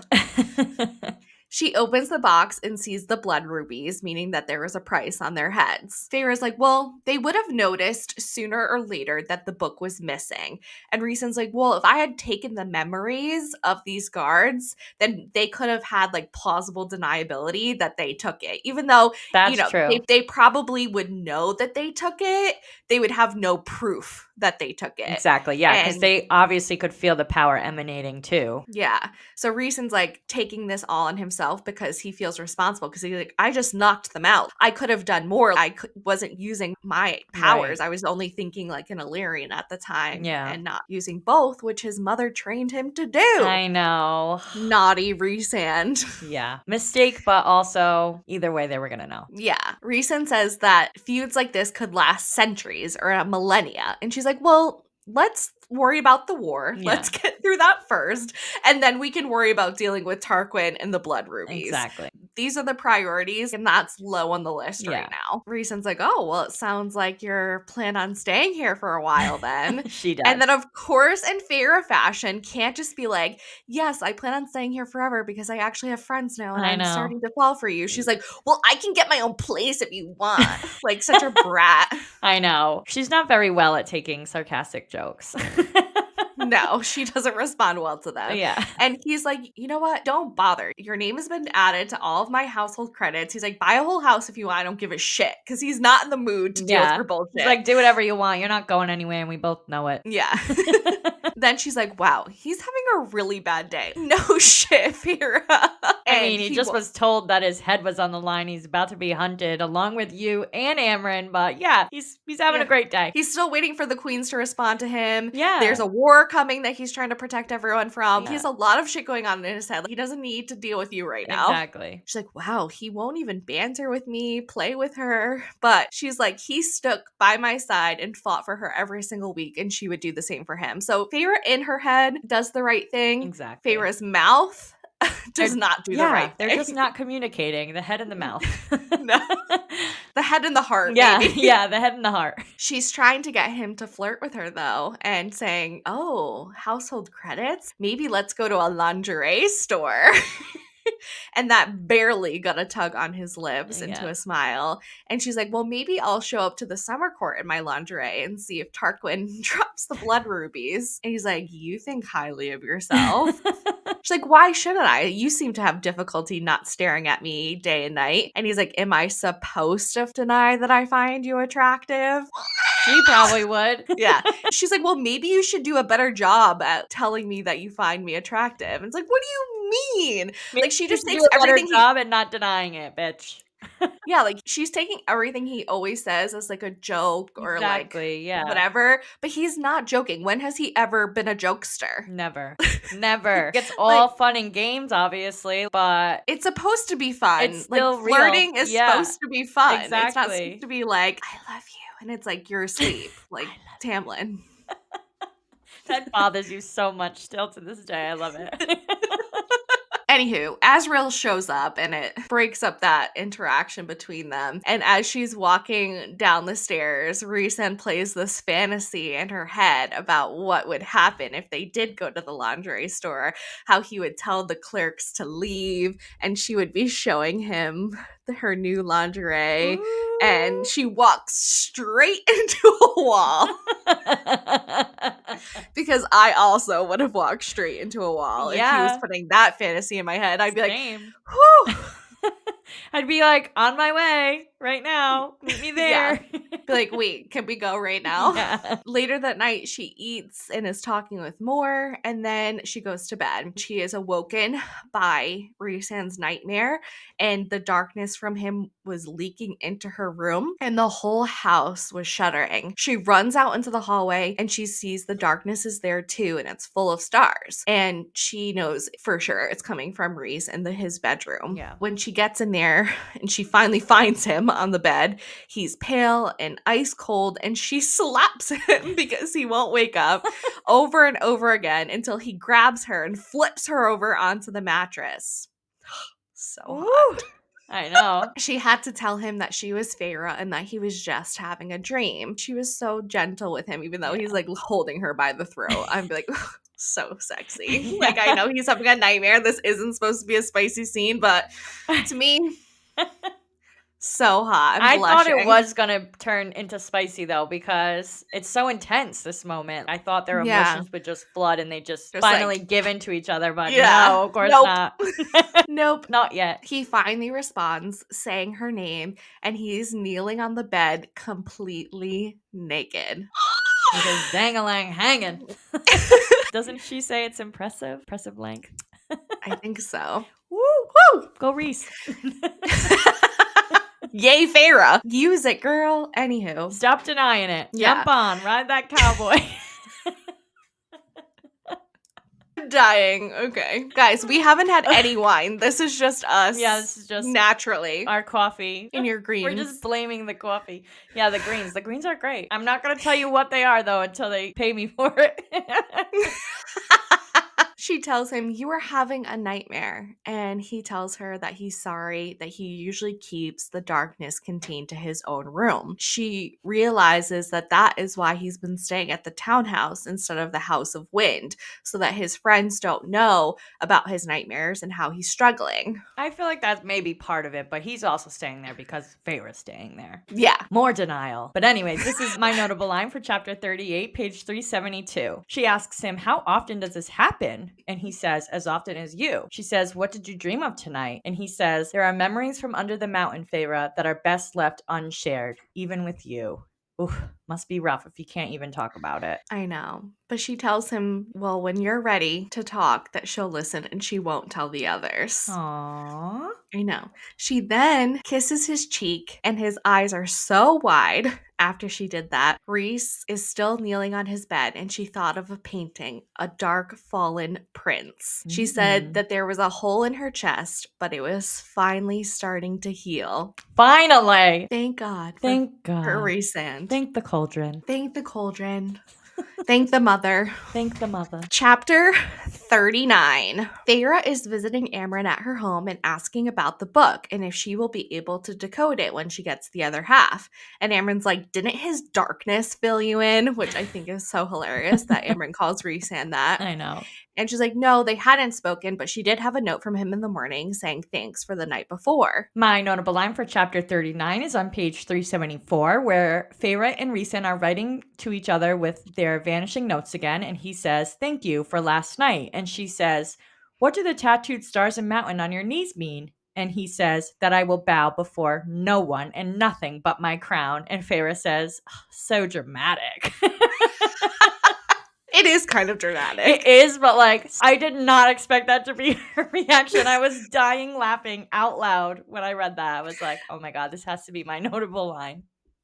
She opens the box and sees the blood rubies, meaning that there was a price on their heads. Feyre's like, well, they would have noticed sooner or later that the book was missing. And Rhysand's like, well, if I had taken the memories of these guards, then they could have had like plausible deniability that they took it. Even though, That's true. they probably would know that they took it, they would have no proof that they took it. Exactly, yeah, because they obviously could feel the power emanating too. Yeah. So Rhysand's like taking this all on himself because he feels responsible, because he's like, I just knocked them out. I could have done more. Wasn't using my powers. Right. I was only thinking like an Illyrian at the time, and not using both, which his mother trained him to do. I know. Naughty Rhysand. Yeah. Mistake, but also either way they were gonna know. Yeah. Rhysand says that feuds like this could last centuries or a millennia. And she's like, well, let's worry about the war. Yeah. Let's get through that first. And then we can worry about dealing with Tarquin and the blood rubies. Exactly. These are the priorities, and that's low on the list right now. Rhysand's like, oh, well, it sounds like you're planning on staying here for a while then. She does. And then, of course, in Feyre fashion, can't just be like, yes, I plan on staying here forever because I actually have friends now and I'm starting to fall for you. She's like, well, I can get my own place if you want. Like, such a brat. I know. She's not very well at taking sarcastic jokes. No, she doesn't respond well to them. Yeah. And he's like, you know what? Don't bother. Your name has been added to all of my household credits. He's like, buy a whole house if you want. I don't give a shit. Because he's not in the mood to deal with her bullshit. He's like, do whatever you want. You're not going anywhere, and we both know it. Yeah. Then she's like, wow, he's having a really bad day. No shit, Feyre. I mean, he just was told that his head was on the line. He's about to be hunted along with you and Amryn. But yeah, he's having a great day. He's still waiting for the queens to respond to him. Yeah. There's a war coming that he's trying to protect everyone from. Yeah. He has a lot of shit going on in his head. He doesn't need to deal with you right now. Exactly. She's like, wow, he won't even banter with me, play with her. But she's like, he stuck by my side and fought for her every single week, and she would do the same for him. So Feyre in her head does the right thing. Exactly. Feyre's mouth does not do the right thing. They're just not communicating. The head and the mouth. No. The head and the heart. Yeah, maybe. Yeah, the head and the heart. She's trying to get him to flirt with her, though, and saying, oh, household credits? Maybe let's go to a lingerie store. And that barely got a tug on his lips into a smile. And she's like, well, maybe I'll show up to the summer court in my lingerie and see if Tarquin drops the blood rubies. And he's like, you think highly of yourself? She's like, why shouldn't I? You seem to have difficulty not staring at me day and night. And he's like, am I supposed to deny that I find you attractive? She probably would. Yeah. She's like, well, maybe you should do a better job at telling me that you find me attractive. And it's like, what do you mean? Maybe Like, she you just should takes do a better everything he, job at not denying it, bitch. yeah, like she's taking everything he always says as like a joke or like Exactly, yeah. whatever, but he's not joking. When has he ever been a jokester? Never. Never. It's all fun and games, obviously, but it's supposed to be fun. it's Like still real. flirting is Yeah, supposed to be fun. It's not supposed exactly. to be like, I love you. And it's like you're asleep, like Tamlin. That bothers you so much still to this day. I love it. Anywho, Azrael shows up and it breaks up that interaction between them. And as she's walking down the stairs, Rhysand plays this fantasy in her head about what would happen if they did go to the lingerie store, how he would tell the clerks to leave, and she would be showing him her new lingerie. And she walks straight into a wall. Because I also would have walked straight into a wall if he was putting that fantasy in my head. I'd be like, whew. I'd be like, on my way right now. Meet me there. Yeah. Be like, wait, can we go right now? Yeah. Later that night, she eats and is talking with Moore, and then she goes to bed. She is awoken by Rhysand's nightmare, and the darkness from him was leaking into her room, and the whole house was shuddering. She runs out into the hallway, and she sees the darkness is there too, and it's full of stars. And she knows for sure it's coming from Rhys in his bedroom. Yeah. When she gets in there, and she finally finds him on the bed, he's pale and ice cold, and she slaps him because he won't wake up over and over again until he grabs her and flips her over onto the mattress. So hot. I know. She had to tell him that she was Feyre and that he was just having a dream. She was so gentle with him, even though he's like holding her by the throat. I'm like, so sexy. Like, I know he's having a nightmare. This isn't supposed to be a spicy scene, but to me, so hot. I thought it was gonna turn into spicy though, because it's so intense, this moment. I thought their emotions would just flood and they just finally give in to each other, but no, of course not. Nope. Not yet. He finally responds, saying her name, and he's kneeling on the bed completely naked. With his dang-a-lang hanging. Doesn't she say it's impressive? Impressive length? I think so. Woo! Woo! Go Rhys. Yay, Feyre. Use it, girl. Anywho. Stop denying it. Yeah. Jump on. Ride that cowboy. I'm dying. Okay. Guys, we haven't had any wine. This is just us. Yeah, this is just naturally. Our coffee. In your greens. We're just blaming the coffee. Yeah, the greens. The greens are great. I'm not going to tell you what they are, though, until they pay me for it. She tells him, you are having a nightmare. And he tells her that he's sorry, that he usually keeps the darkness contained to his own room. She realizes that that is why he's been staying at the townhouse instead of the House of Wind, so that his friends don't know about his nightmares and how he's struggling. I feel like that's maybe part of it, but he's also staying there because Feyre's staying there. Yeah. More denial. But anyways, this is my notable line for chapter 38, page 372. She asks him, how often does this happen? And he says, as often as you. She says, what did you dream of tonight? And he says, there are memories from under the mountain, Feyre, that are best left unshared, even with you. Oof, must be rough if you can't even talk about it. I know. But she tells him, well, when you're ready to talk, that she'll listen and she won't tell the others. Aww. I know. She then kisses his cheek and his eyes are so wide after she did that. Rhys is still kneeling on his bed and she thought of a painting, a dark fallen prince. She said that there was a hole in her chest, but it was finally starting to heal. Finally! Thank God. Thank God. For Rhysand. Thank the cauldron. Thank the cauldron. Thank the mother. Thank the mother. Chapter 39. Feyre is visiting Amren at her home and asking about the book and if she will be able to decode it when she gets the other half. And Amren's like, didn't his darkness fill you in? Which I think is so hilarious that Amren calls Rhysand that. I know. And she's like, no, they hadn't spoken, but she did have a note from him in the morning saying thanks for the night before. My notable line for chapter 39 is on page 374, where Feyre and Rhysand are writing to each other with their vanishing notes again. And he says, thank you for last night. And she says, What do the tattooed stars and mountain on your knees mean? And he says that I will bow before no one and nothing but my crown. And Feyre says, "Oh, so dramatic." It is kind of It dramatic. is, but like, I did not expect that to be her reaction. I was dying laughing out loud when I read that. I was like, oh my God, this has to be my notable line.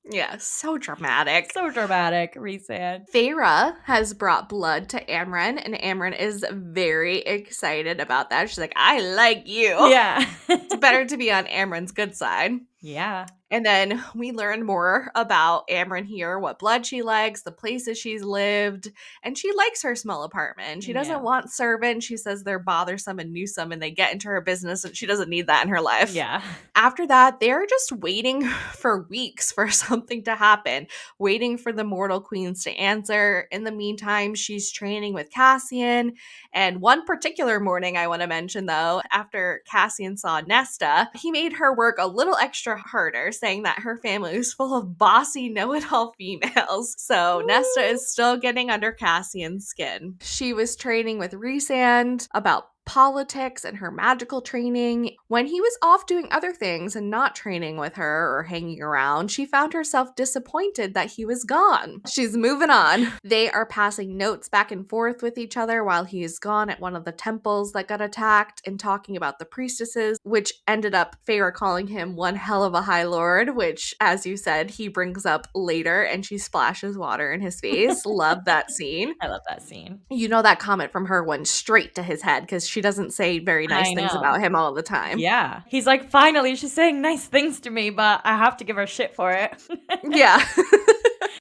Yeah, so dramatic. So dramatic, Rhysand. Feyre has brought blood to Amren, and Amren is very excited about that. She's like, I like you. Yeah. It's better to be on Amren's good side. Yeah. And then we learn more about Amren here, what blood she likes, the places she's lived, and she likes her small apartment. She doesn't Yeah. want servants. She says they're bothersome and newsome and they get into her business and she doesn't need that in her life. Yeah. After that, they're just waiting for weeks for something to happen, waiting for the mortal queens to answer. In the meantime, she's training with Cassian. And one particular morning I want to mention, though, after Cassian saw Nesta, he made her work a little extra harder, saying that her family was full of bossy, know-it-all females. So Nesta is still getting under Cassian's skin. She was training with Rhysand about politics and her magical training. When he was off doing other things and not training with her or hanging around, she found herself disappointed that he was gone. She's moving on. They are passing notes back and forth with each other while he is gone at one of the temples that got attacked and talking about the priestesses, which ended up Feyre calling him one hell of a high lord, which, as you said, he brings up later and she splashes water in his face. Love that scene. I love that scene. You know that comment from her went straight to his head because she doesn't say very nice I things know. about him all the time. Yeah. He's like, finally, she's saying nice things to me, but I have to give her shit for it. Yeah.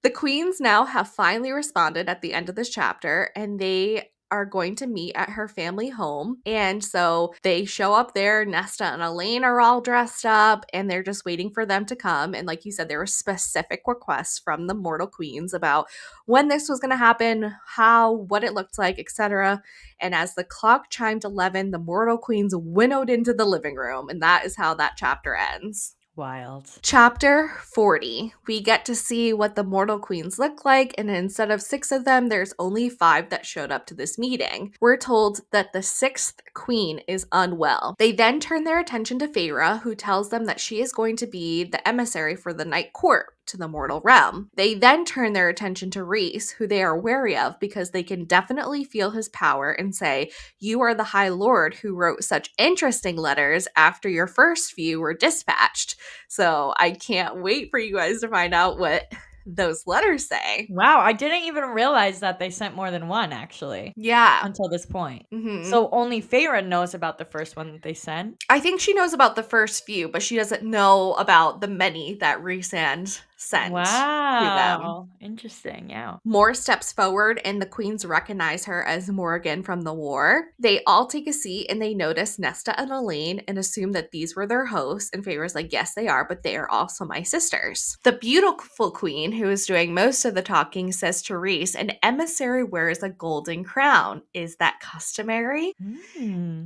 The queens now have finally responded at the end of this chapter, and they are going to meet at her family home. And so they show up there. Nesta and Elaine are all dressed up, and they're just waiting for them to come. And like you said, there were specific requests from the mortal queens about when this was going to happen, how, what it looked like, etc. And as the clock chimed 11, the mortal queens winnowed into the living room, and that is how that chapter ends. Wild. Chapter 40. We get to see what the mortal queens look like, and instead of 6 of them, there's only 5 that showed up to this meeting. We're told that the 6th queen is unwell. They then turn their attention to Feyre, who tells them that she is going to be the emissary for the Night Court to the mortal realm. They then turn their attention to Rhys, who they are wary of because they can definitely feel his power and say, you are the High Lord who wrote such interesting letters after your first few were dispatched. So I can't wait for you guys to find out what those letters say. Wow, I didn't even realize that they sent more than one, actually. Yeah. Until this point. Mm-hmm. So only Feyre knows about the first one that they sent? I think she knows about the first few, but she doesn't know about the many that Rhysand sent to them. Wow. Interesting, yeah. Mor steps forward and the queens recognize her as Morrigan from the war. They all take a seat and they notice Nesta and Elaine and assume that these were their hosts. And Feyre's like, yes, they are, but they are also my sisters. The beautiful queen, who is doing most of the talking, says to Rhys, an emissary wears a golden crown. Is that customary?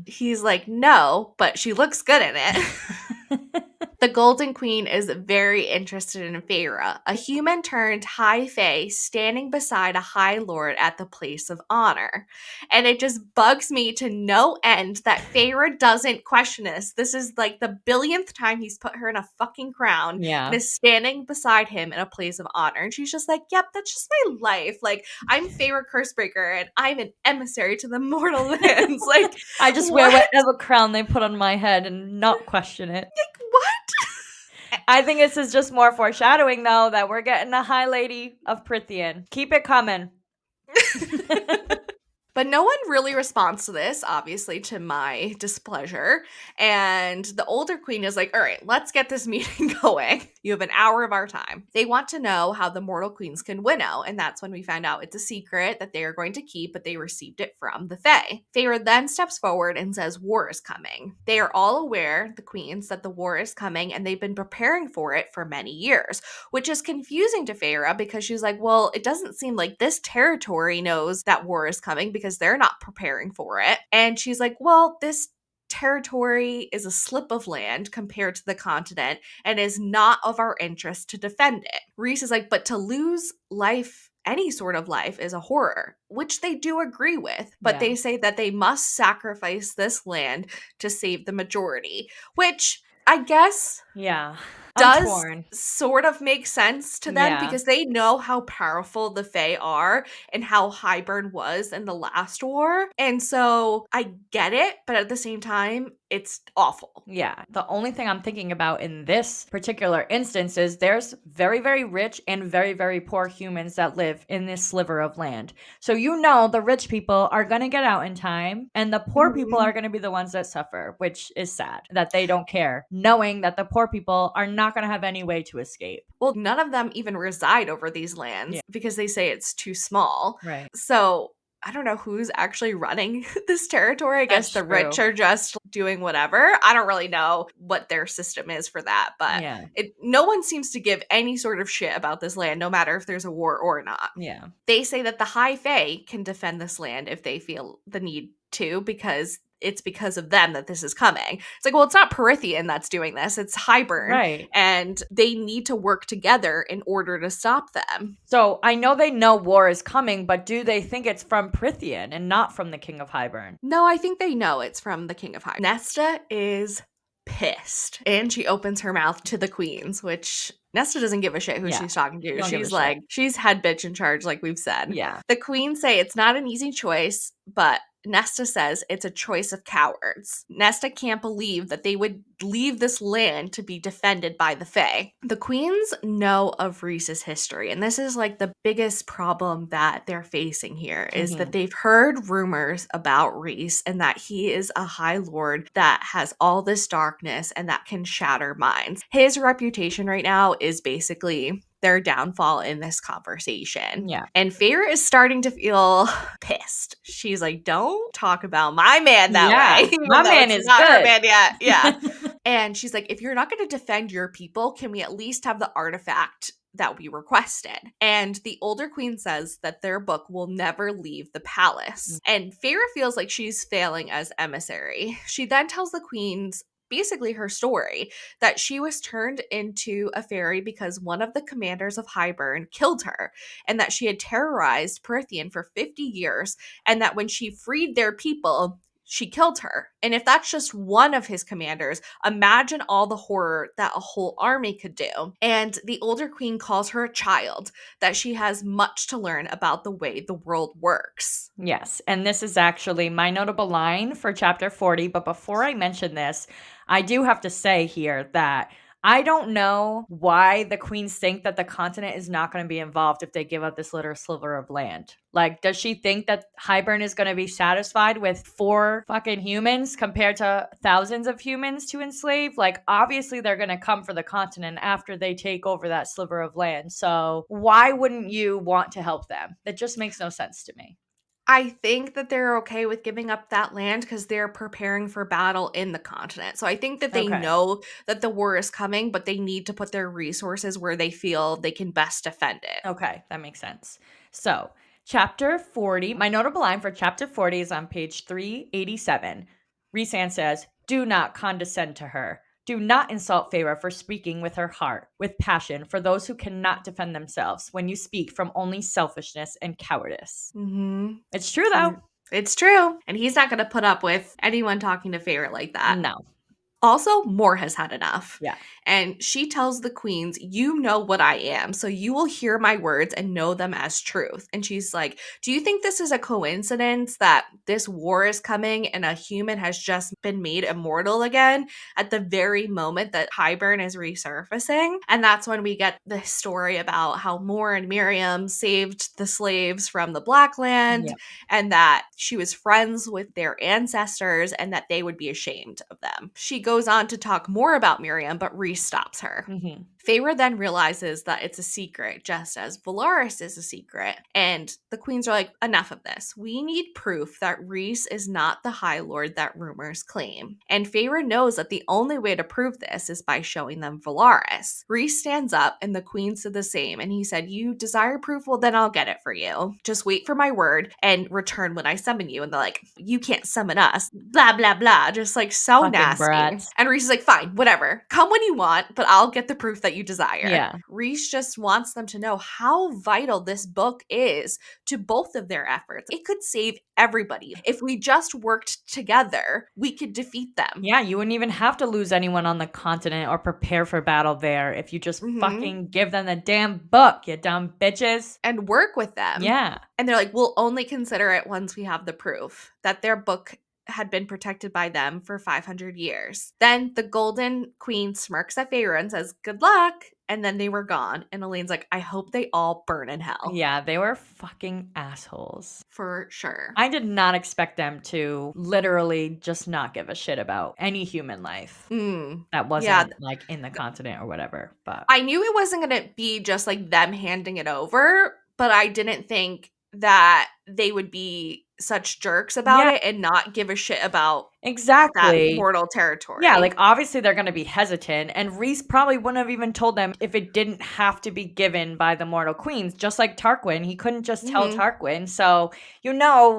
He's like, no, but she looks good in it. The Golden Queen is very interested in Feyre, a human turned high fae standing beside a high lord at the place of honor. And it just bugs me to no end that Feyre doesn't question this. This is like the billionth time he's put her in a fucking crown and is standing beside him in a place of honor. And she's just like, yep, that's just my life. Like, I'm Feyre Cursebreaker and I'm an emissary to the mortal lands. Like, I just wear whatever crown they put on my head and not question it. Like, what? I think this is just more foreshadowing, though, that we're getting a High Lady of Prithian. Keep it coming. But no one really responds to this, obviously, to my displeasure. And the older queen is like, all right, let's get this meeting going. You have an hour of our time. They want to know how the mortal queens can winnow. And that's when we find out it's a secret that they are going to keep, but they received it from the Fae. Feyre then steps forward and says, war is coming. They are all aware, the queens, that the war is coming, and they've been preparing for it for many years, which is confusing to Feyre because she's like, well, it doesn't seem like this territory knows that war is coming because they're not preparing for it. And she's like, well, this territory is a slip of land compared to the continent and is not of our interest to defend it. Rhys is like, but to lose life any sort of life is a horror, which they do agree with, but Yeah. they say that they must sacrifice this land to save the majority, which I guess Yeah. I'm does torn. sort of make sense to them Yeah. because they know how powerful the Fae are and how Hybern was in the last war. And so I get it, but at the same time, it's awful. Yeah. The only thing I'm thinking about in this particular instance is there's very, very rich and very, very poor humans that live in this sliver of land. So, the rich people are going to get out in time, and the poor people Mhm. are going to be the ones that suffer, which is sad that they don't care, knowing that the poor people are not going to have any way to escape. Well, none of them even reside over these lands Yeah. because they say it's too small. Right. So I don't know who's actually running this territory. I guess That's the rich true. are just doing whatever. I don't really know what their system is for that, but Yeah. no one seems to give any sort of shit about this land, no matter if there's a war or not. Yeah. They say that the High Fae can defend this land if they feel the need to, because it's because of them that this is coming. It's like, well, it's not Perithian that's doing this, it's Hybern, Right. and they need to work together in order to stop them. So I know they know war is coming, but do they think it's from Prithian and not from the King of Hybern? No, I think they know it's from the King of Hybern. Nesta is pissed, and she opens her mouth to the queens, which Nesta doesn't give a shit who Yeah, she's talking you to. don't give a She's shit. like, she's head bitch in charge, like we've said. Yeah. The queens say it's not an easy choice, but Nesta says it's a choice of cowards. Nesta can't believe that they would leave this land to be defended by the Fae. The queens know of Rhys's history, and this is like the biggest problem that they're facing here is that they've heard rumors about Rhys and that he is a High Lord that has all this darkness and that can shatter minds. His reputation right now is basically their downfall in this conversation. Yeah. And Feyre is starting to feel pissed. She's like, don't talk about my man that Yeah. way, even My though man it's is not her good. man yet. Yeah. And she's like, if you're not going to defend your people, can we at least have the artifact that we requested? And the older queen says that their book will never leave the palace. And Feyre feels like she's failing as emissary. She then tells the queens basically her story that she was turned into a fairy because one of the commanders of Hybern killed her, and that she had terrorized Prithian for 50 years, and that when she freed their people, she killed her. And if that's just one of his commanders, imagine all the horror that a whole army could do. And the older queen calls her a child, that she has much to learn about the way the world works. Yes, and this is actually my notable line for chapter 40. But before I mention this, I do have to say here that I don't know why the queens think that the continent is not going to be involved if they give up this little sliver of land. Like, does she think that Hybern is going to be satisfied with 4 fucking humans compared to thousands of humans to enslave? Like, obviously they're going to come for the continent after they take over that sliver of land. So why wouldn't you want to help them? That just makes no sense to me. I think that they're okay with giving up that land because they're preparing for battle in the continent. So I think that they Okay. know that the war is coming, but they need to put their resources where they feel they can best defend it. Okay, that makes sense. So, chapter 40, my notable line for chapter 40 is on page 387. Rhys says, "Do not condescend to her. Do not insult Feyre for speaking with her heart, with passion for those who cannot defend themselves when you speak from only selfishness and cowardice." Mm-hmm. It's true, though. It's true. And he's not going to put up with anyone talking to Feyre like that. No. Also, Moore has had enough. Yeah. And she tells the queens, you know what I am, so you will hear my words and know them as truth. And she's like, do you think this is a coincidence that this war is coming and a human has just been made immortal again at the very moment that Hybern is resurfacing? And that's when we get the story about how Moore and Miriam saved the slaves from the Black Land, Yep. and that she was friends with their ancestors and that they would be ashamed of them. She goes on to talk more about Miriam, but Rhys stops her. Mm-hmm. Feyre then realizes that it's a secret, just as Valaris is a secret. And the queens are like, enough of this. We need proof that Rhys is not the High Lord that rumors claim. And Feyre knows that the only way to prove this is by showing them Valaris. Rhys stands up and the queens did the same. And he said, you desire proof? Well, then I'll get it for you. Just wait for my word and return when I summon you. And they're like, you can't summon us. Blah, blah, blah. Just like so Fucking nasty. brat. Yes. And Reese is like, fine, whatever. Come when you want, but I'll get the proof that you desire. Yeah. Reese just wants them to know how vital this book is to both of their efforts. It could save everybody. If we just worked together, we could defeat them. Yeah, you wouldn't even have to lose anyone on the continent or prepare for battle there if you just fucking give them the damn book, you dumb bitches. And work with them. Yeah. And they're like, we'll only consider it once we have the proof that their book had been protected by them for 500 years. Then the Golden Queen smirks at Feyre and says, good luck. And then they were gone. And Elaine's like, I hope they all burn in hell. Yeah, they were fucking assholes. For sure. I did not expect them to literally just not give a shit about any human life that wasn't like in the continent or whatever. But I knew it wasn't going to be just like them handing it over, but I didn't think that they would be such jerks about it and not give a shit about that mortal territory. Yeah, like obviously they're going to be hesitant, and Rhys probably wouldn't have even told them if it didn't have to be given by the mortal queens, just like Tarquin. He couldn't just tell Tarquin. So,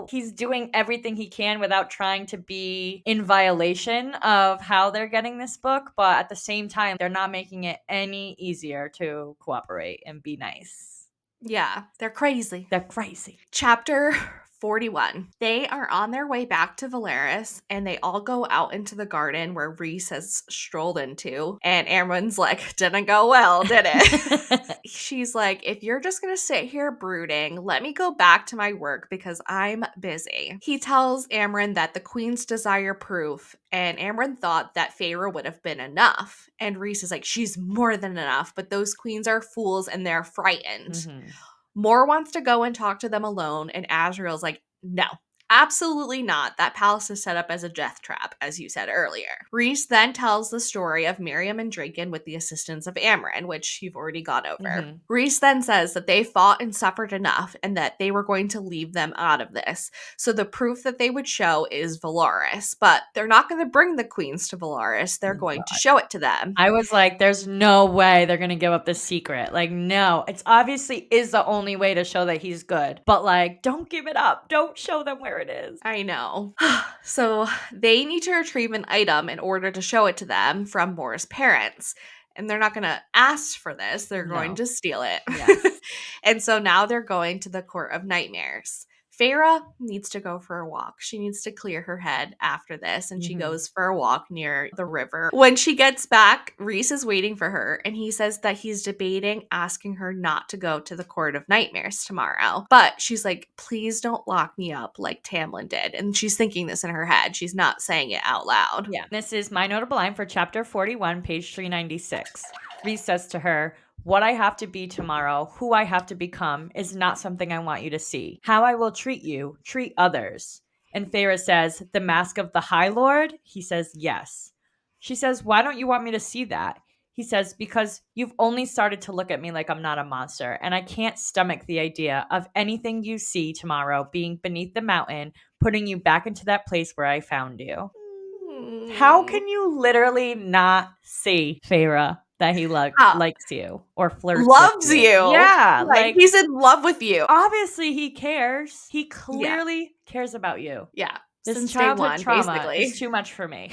he's doing everything he can without trying to be in violation of how they're getting this book, but at the same time, they're not making it any easier to cooperate and be nice. Yeah, they're crazy. They're crazy. Chapter 41. They are on their way back to Valeris, and they all go out into the garden where Rhys has strolled into. And Amren's like, didn't go well, did it? She's like, if you're just gonna sit here brooding, let me go back to my work because I'm busy. He tells Amren that the queens desire proof, and Amren thought that Feyre would have been enough. And Rhys is like, she's more than enough, but those queens are fools and they're frightened. Mor wants to go and talk to them alone, and Asriel's like, no, absolutely not. That palace is set up as a death trap, as you said earlier. Rhys then tells the story of Miriam and Draken with the assistance of Amren, which you've already gone over. Rhys then says that they fought and suffered enough and that they were going to leave them out of this. So the proof that they would show is Valeris, but they're not going to bring the queens to Valeris. They're going to show it to them. I was like, there's no way they're going to give up this secret. Like, no, it's obviously is the only way to show that he's good. But like, don't give it up. Don't show them where it is. I know. So they need to retrieve an item in order to show it to them from Mor's parents. And they're not going to ask for this. They're going to steal it. Yes. And so now they're going to the Court of Nightmares. Feyre needs to go for a walk. She needs to clear her head after this, and she goes for a walk near the river. When she gets back, Rhys is waiting for her, and he says that he's debating asking her not to go to the Court of Nightmares tomorrow. But she's like, please don't lock me up like Tamlin did. And she's thinking this in her head. She's not saying it out loud. Yeah. This is my notable line for chapter 41, page 396. Rhys says to her, what I have to be tomorrow, who I have to become, is not something I want you to see. How I will treat you, treat others. And Feyre says, the mask of the High Lord? He says, yes. She says, why don't you want me to see that? He says, because you've only started to look at me like I'm not a monster, and I can't stomach the idea of anything you see tomorrow being beneath the mountain, putting you back into that place where I found you. How can you literally not see Feyre that he likes you or flirts loves with you? Yeah, like he's in love with you. Obviously he cares. He clearly cares about you. Yeah. This Since childhood day one, trauma basically. is too much for me.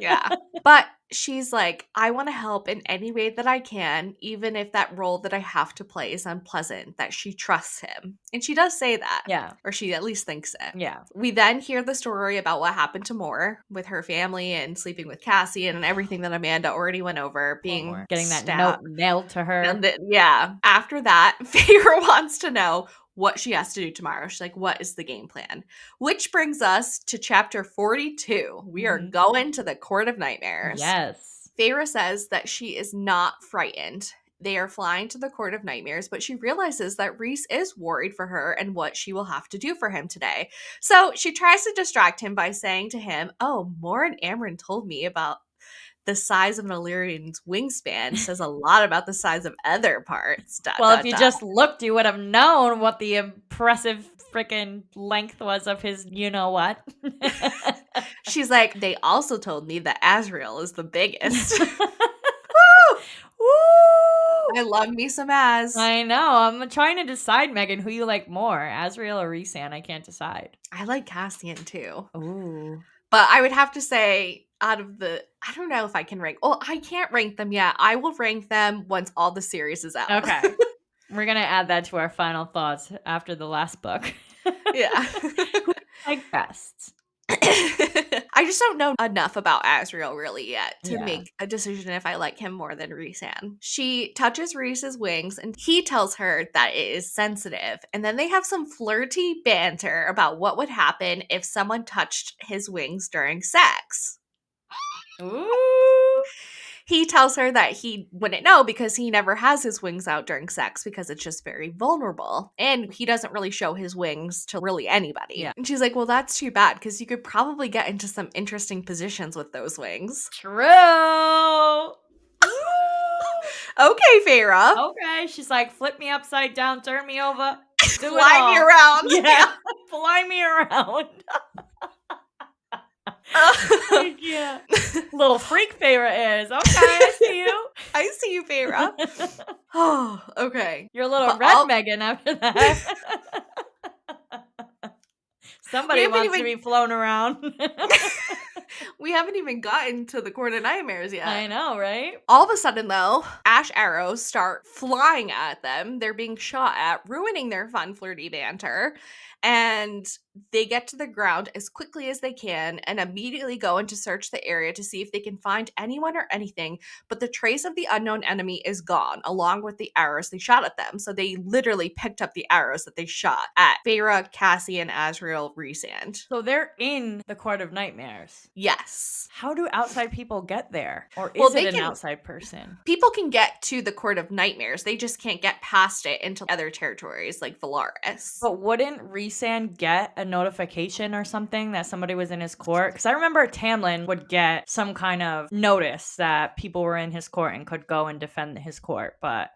Yeah. But she's like, I want to help in any way that I can, even if that role that I have to play is unpleasant, that she trusts him. And she does say that. Yeah. Or she at least thinks it. Yeah. We then hear the story about what happened to Mor with her family and sleeping with Cassian and everything that Amanda already went over, being getting that stabbed. note nailed to her. And yeah. After that, Feyre wants to know what she has to do tomorrow. She's like, what is the game plan? Which brings us to chapter 42. We are going to the Court of Nightmares. Yes. Feyre says that she is not frightened. They are flying to the Court of Nightmares, but she realizes that Rhys is worried for her and what she will have to do for him today. So she tries to distract him by saying to him, oh, Mor and Amren told me about the size of an Illyrian's wingspan says a lot about the size of other parts. If you just looked, you would have known what the impressive freaking length was of his you-know-what. She's like, they also told me that Asriel is the biggest. Woo! Woo! I love me some Az. I know. I'm trying to decide, Megan, who you like more, Asriel or Rhysand. I can't decide. I like Cassian too. Ooh. But I would have to say out of the, I don't know if I can rank. Well, I can't rank them yet. I will rank them once all the series is out. Okay. We're gonna add that to our final thoughts after the last book. Yeah. Who do you like best? I just don't know enough about Asriel really yet to Yeah. make a decision if I like him more than Rhysand. She touches Rhys's wings and he tells her that it is sensitive. And then they have some flirty banter about what would happen if someone touched his wings during sex. Ooh. He tells her that he wouldn't know because he never has his wings out during sex because it's just very vulnerable. And he doesn't really show his wings to really anybody. Yeah. And she's like, well, that's too bad because you could probably get into some interesting positions with those wings. True. Woo. Okay, Feyre. Okay. She's like, flip me upside down, turn me over, do it Fly me all. around. Yeah. Fly me around. Yeah. Little freak Feyre is. Okay, I see you. I see you, Feyre. Oh, okay. You're a little But red Megan after that. Somebody haven't wants to even- be flown around. we haven't even gotten to the Court of Nightmares yet. I know, right? All of a sudden, though, ash arrows start flying at them. They're being shot at, ruining their fun, flirty banter. And they get to the ground as quickly as they can and immediately go in to search the area to see if they can find anyone or anything. But the trace of the unknown enemy is gone, along with the arrows they shot at them. So they literally picked up the arrows that they shot at Feyre, Cassian, Asriel, Rhysand. So they're in the Court of Nightmares. Yes. How do outside people get there? Or is Well, it they an can- outside person? People can get to the Court of Nightmares. They just can't get past it into other territories like Valaris. But wouldn't Rhysand get a notification or something that somebody was in his court? Because I remember Tamlin would get some kind of notice that people were in his court and could go and defend his court. But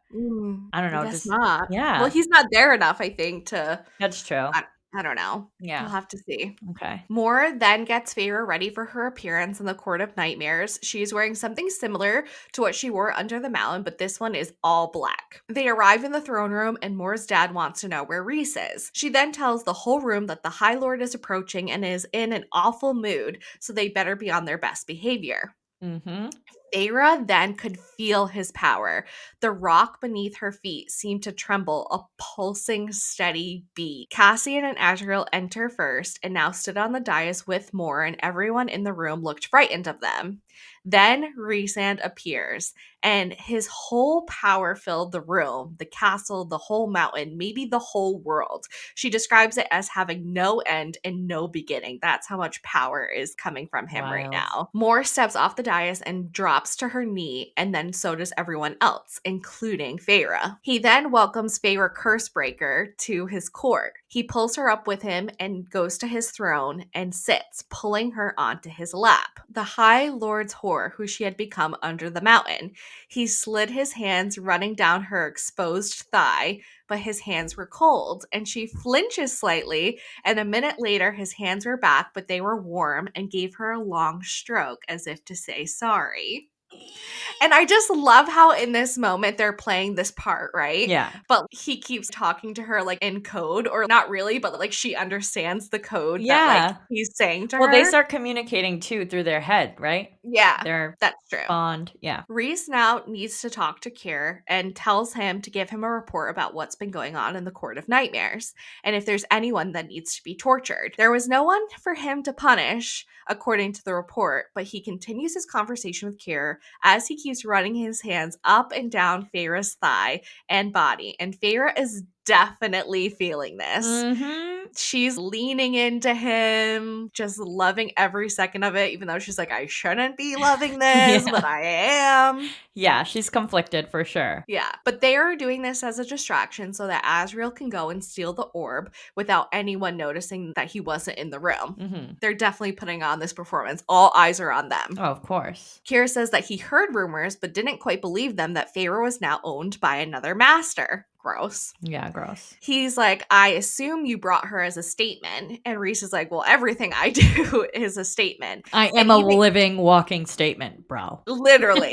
I don't know. I guess not. Yeah. Well, he's not there enough, I think, to... That's true. I don't know. Yeah. We'll have to see. Okay. Moore then gets Feyre ready for her appearance in the Court of Nightmares. She's wearing something similar to what she wore under the mountain, but this one is all black. They arrive in the throne room, and Moore's dad wants to know where Rhys is. She then tells the whole room that the High Lord is approaching and is in an awful mood, so they better be on their best behavior. Mm-hmm. Feyre then could feel his power. The rock beneath her feet seemed to tremble, a pulsing, steady beat. Cassian and Asriel enter first and now stood on the dais with Moore, and everyone in the room looked frightened of them. Then Rhysand appears, and his whole power filled the room, the castle, the whole mountain, maybe the whole world. She describes it as having no end and no beginning. That's how much power is coming from him right Wild. now. Moore steps off the dais and drops to her knee, and then so does everyone else, including Feyre. He then welcomes Feyre Cursebreaker to his court. He pulls her up with him and goes to his throne and sits, pulling her onto his lap. The High Lord's whore, who she had become under the mountain. He slid his hands running down her exposed thigh, but his hands were cold, and she flinches slightly, and a minute later his hands were back, but they were warm, and gave her a long stroke as if to say sorry. And I just love how in this moment they're playing this part, right? Yeah. But he keeps talking to her like in code, or not really, but like she understands the code that Yeah. like he's saying to Well, her. they start communicating too through their head, right? Yeah, Their that's true. bond. Yeah. Rhys now needs to talk to Keir and tells him to give him a report about what's been going on in the Court of Nightmares and if there's anyone that needs to be tortured. There was no one for him to punish, according to the report, but he continues his conversation with Keir as he keeps running his hands up and down Feyre's thigh and body, and Feyre is definitely feeling this. Mm-hmm. She's leaning into him, just loving every second of it, even though she's like, I shouldn't be loving this, but I am. Yeah, she's conflicted for sure. Yeah, but they are doing this as a distraction so that Asriel can go and steal the orb without anyone noticing that he wasn't in the room. Mm-hmm. They're definitely putting on this performance. All eyes are on them. Oh, of course. Keir says that he heard rumors but didn't quite believe them that Feyre was now owned by another master. gross. Yeah, gross. He's like, I assume you brought her as a statement. And Reese is like, well, everything I do is a statement. I And am a even living, walking statement, bro. literally.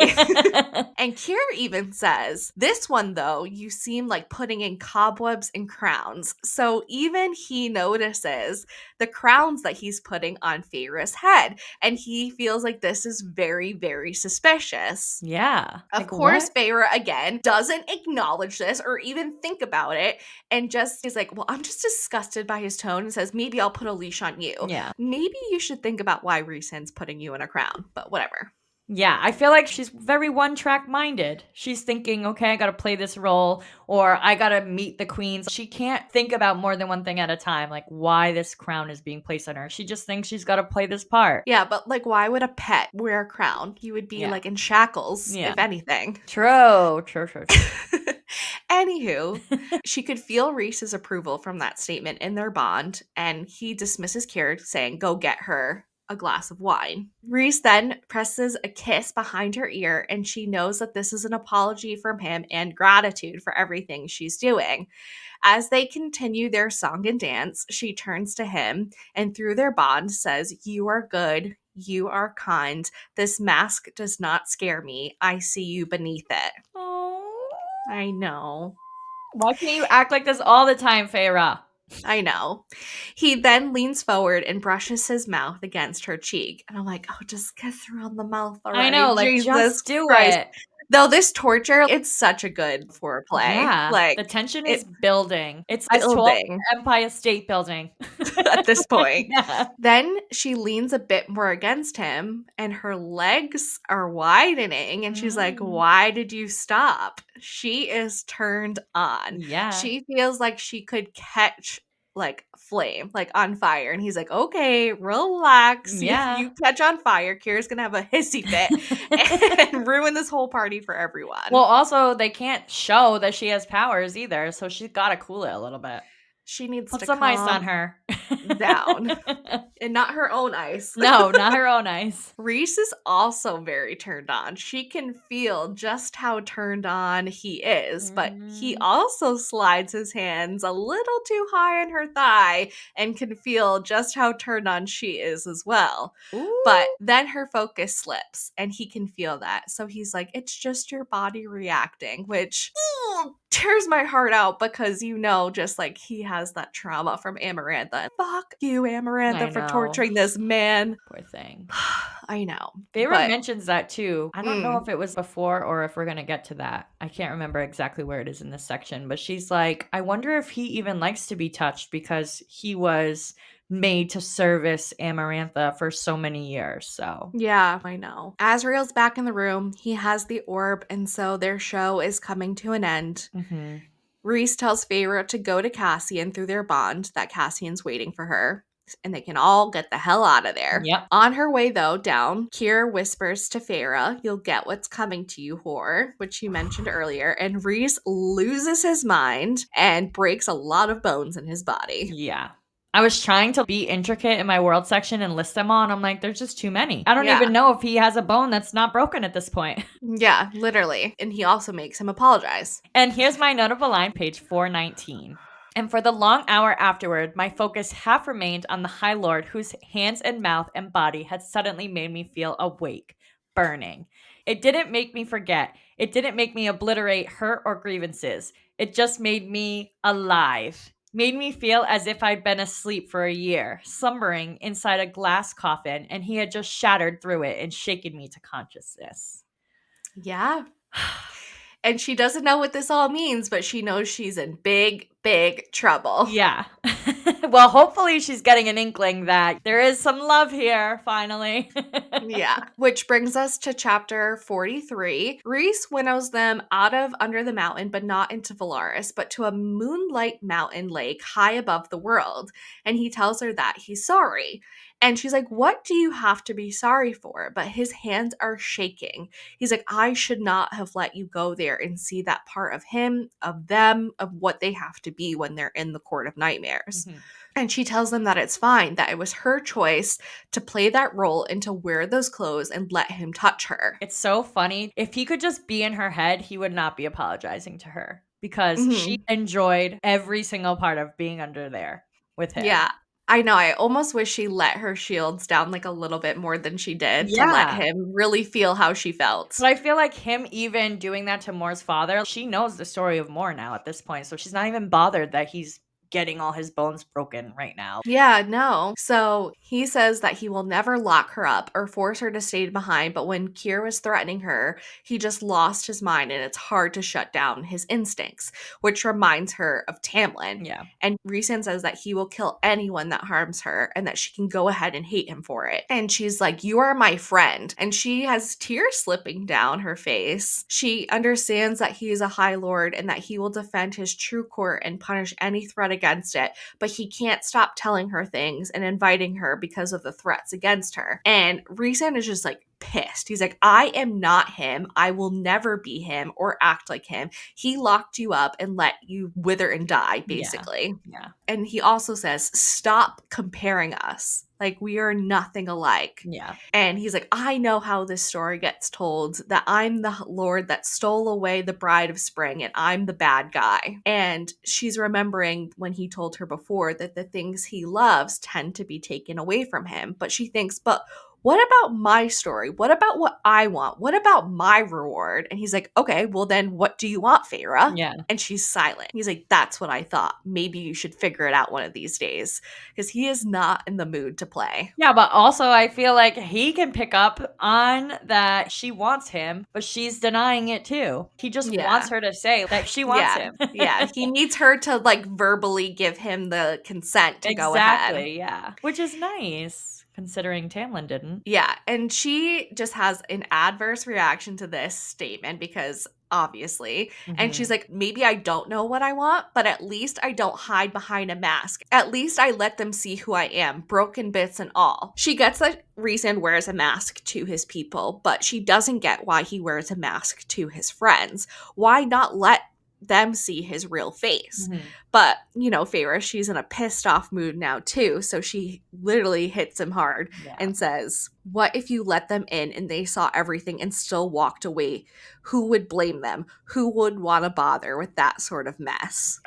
And Kier even says, this one, though, you seem like putting in cobwebs and crowns. So even he notices the crowns that he's putting on Feyre's head. And he feels like this is very, very suspicious. Yeah. Of Like, course, what? Feyre, again, doesn't acknowledge this or even think about it and just is like, well, I'm just disgusted by his tone and says, maybe I'll put a leash on you. Yeah. Maybe you should think about why Rhysand's putting you in a crown, but whatever. Yeah, I feel like she's very one-track minded. She's thinking, okay, I gotta play this role, or I gotta meet the queens. She can't think about more than one thing at a time, like why this crown is being placed on her. She just thinks she's gotta play this part. Yeah, but like, why would a pet wear a crown? You would be Yeah. like in shackles, Yeah. if anything. True. Anywho, she could feel Rhys's approval from that statement in their bond, and he dismisses Kier, saying, go get her a glass of wine. Rhys then presses a kiss behind her ear, and she knows that this is an apology from him and gratitude for everything she's doing. As they continue their song and dance, she turns to him and through their bond says, you are good. You are kind. This mask does not scare me. I see you beneath it. Oh. I know. Why can't you act like this all the time, Feyre? I know. He then leans forward and brushes his mouth against her cheek. And I'm like, oh, just kiss her on the mouth I already. know, like, Jesus just do Christ. it. Though this torture, it's such a good foreplay. Yeah, Like, the tension is it's building. It's as tall building as Empire State Building. at this point. Yeah. Then she leans a bit more against him and her legs are widening. And she's like, Mm. why did you stop? She is turned on. Yeah. She feels like she could catch like flame, like on fire. And he's like, okay, relax. If Yeah. you catch on fire, Kira's gonna have a hissy fit and ruin this whole party for everyone. Well, also, they can't show that she has powers either, so she's gotta cool it a little bit. She needs Put to some ice on calm her. down and not her own ice. No, not her own ice. Rhys is also very turned on. She can feel just how turned on he is, but he Mhm. also slides his hands a little too high on her thigh and can feel just how turned on she is as well. But Ooh. then her focus slips and he can feel that. So he's like, it's just your body reacting, which tears my heart out because just like he has that trauma from Amarantha. Fuck you, I Amarantha, for know. torturing this man. Poor thing. I know. Feyre But mentions that too. I don't know if it was before or if we're going to get to that. I can't remember exactly where it is in this section, but she's like, I wonder if he even likes to be touched because he was made to service Amarantha for so many years. So, yeah, I know. Azriel's back in the room. He has the orb, and so their show is coming to an end. mhm. Rhys tells Feyre to go to Cassian through their bond, that Cassian's waiting for her, and they can all get the hell out of there. Yep. On her way, though, down, Kier whispers to Feyre, you'll get what's coming to you, whore, which you mentioned earlier, and Rhys loses his mind and breaks a lot of bones in his body. Yeah. I was trying to be intricate in my world section and list them all, and I'm like, there's just too many. I don't Yeah. even know if he has a bone that's not broken at this point. Yeah, literally. And he also makes him apologize. And here's my notable line, page 419. And for the long hour afterward, my focus half remained on the High Lord, whose hands and mouth and body had suddenly made me feel awake, burning. It didn't make me forget. It didn't make me obliterate hurt or grievances. It just made me alive. Made me feel as if I'd been asleep for a year, slumbering inside a glass coffin, and he had just shattered through it and shaken me to consciousness. Yeah. And she doesn't know what this all means, but she knows she's in big, big trouble. Yeah. Well, hopefully she's getting an inkling that there is some love here, finally. Yeah. Which brings us to chapter 43. Rhys winnows them out of under the mountain, but not into Valaris, but to a moonlight mountain lake high above the world. And he tells her that he's sorry. And she's like, what do you have to be sorry for? But his hands are shaking. He's like, I should not have let you go there and see that part of him, of them, of what they have to be when they're in the court of nightmares. Mhm. And she tells them that it's fine, that it was her choice to play that role and to wear those clothes and let him touch her. It's so funny. If he could just be in her head, he would not be apologizing to her. because she Mhm. enjoyed every single part of being under there with him. Yeah. I know, I almost wish she let her shields down, like, a little bit more than she did to let Yeah. him really feel how she felt. But I feel like him even doing that to Moore's father, she knows the story of Moore now at this point, so she's not even bothered that he's getting all his bones broken right now. Yeah, no. So he says that he will never lock her up or force her to stay behind, but when Kier was threatening her, he just lost his mind and it's hard to shut down his instincts, which reminds her of Tamlin. Yeah. And Rhysand says that he will kill anyone that harms her and that she can go ahead and hate him for it. And she's like, "You are my friend." And she has tears slipping down her face. She understands that he is a High Lord and that he will defend his true court and punish any threat against it, but he can't stop telling her things and inviting her because of the threats against her. And Rhysand is just like pissed. He's like, "I am not him. I will never be him or act like him. He locked you up and let you wither and die, Yeah. basically." Yeah. And he also says, "Stop comparing us. Like, we are nothing alike." Yeah. And he's like, "I know how this story gets told, that I'm the Lord that stole away the bride of spring and I'm the bad guy." And she's remembering when he told her before that the things he loves tend to be taken away from him. But she thinks, "But what about my story? What about what I want? What about my reward?" And he's like, "Okay, well then what do you want, Feyre?" Yeah. And she's silent. He's like, "That's what I thought. Maybe you should figure it out one of these days." Because he is not in the mood to play. Yeah, but also I feel like he can pick up on that she wants him, but she's denying it too. He just wants Yeah. her to say that she wants Yeah. him. Yeah. He needs her to like verbally give him the consent to go ahead. Exactly, yeah. Which is nice, considering Tamlin didn't. Yeah, and she just has an adverse reaction to this statement because obviously, and she's Mhm. like, "Maybe I don't know what I want, but at least I don't hide behind a mask. At least I let them see who I am, broken bits and all." She gets that Rhysand wears a mask to his people, but she doesn't get why he wears a mask to his friends. Why not let them see his real face? Mhm. But, Feyre, she's in a pissed off mood now too, so she literally hits him hard Yeah. and says, "What if you let them in and they saw everything and still walked away? Who would blame them? Who would want to bother with that sort of mess?"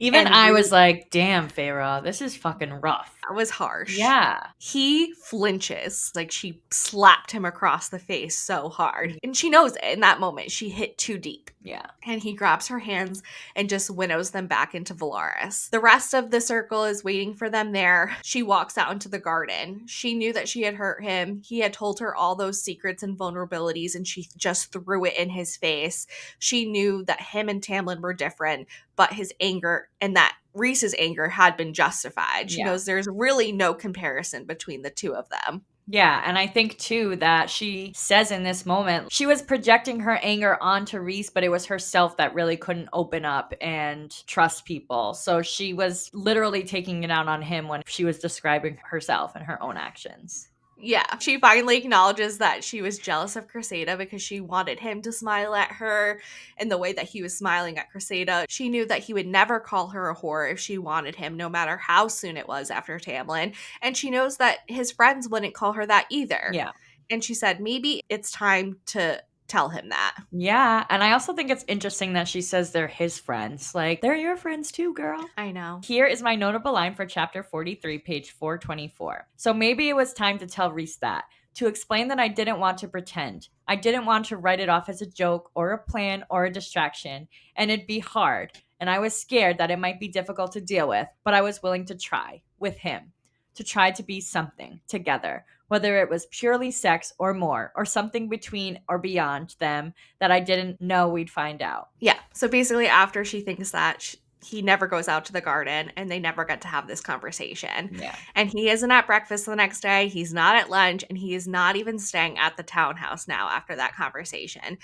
Even And I was like, "Damn, Feyre, this is fucking rough." that was harsh. Yeah. He flinches, like she slapped him across the face so hard. And she knows it in that moment. She hit too deep. Yeah. And he grabs her hands and just winnows them back into Valaris. The rest of the circle is waiting for them there. She walks out into the garden. She knew that she had hurt him. He had told her all those secrets and vulnerabilities, and she just threw it in his face. She knew that him and Tamlin were different, but his anger and that Rhys's anger had been justified. She Yeah. knows there's really no comparison between the two of them. Yeah, and I think too that she says in this moment, she was projecting her anger onto Rhys, but it was herself that really couldn't open up and trust people. So she was literally taking it out on him when she was describing herself and her own actions. Yeah, she finally acknowledges that she was jealous of Cressida because she wanted him to smile at her in the way that he was smiling at Cressida. She knew that he would never call her a whore if she wanted him, no matter how soon it was after Tamlin. And she knows that his friends wouldn't call her that either. Yeah. And she said, maybe it's time to tell him that. Yeah, and I also think it's interesting that she says they're his friends. Like, they're your friends too, girl. I know. Here is my notable line for chapter 43, page 424. "So maybe it was time to tell Rhys that, to explain that I didn't want to pretend. I didn't want to write it off as a joke or a plan or a distraction, and it'd be hard, and I was scared that it might be difficult to deal with, but I was willing to try, with him, to try to be something together, whether it was purely sex or more, or something between or beyond them that I didn't know we'd find out." Yeah. So basically, after she thinks that, he never goes out to the garden and they never get to have this conversation. Yeah. And he isn't at breakfast the next day. He's not at lunch and he is not even staying at the townhouse now after that conversation.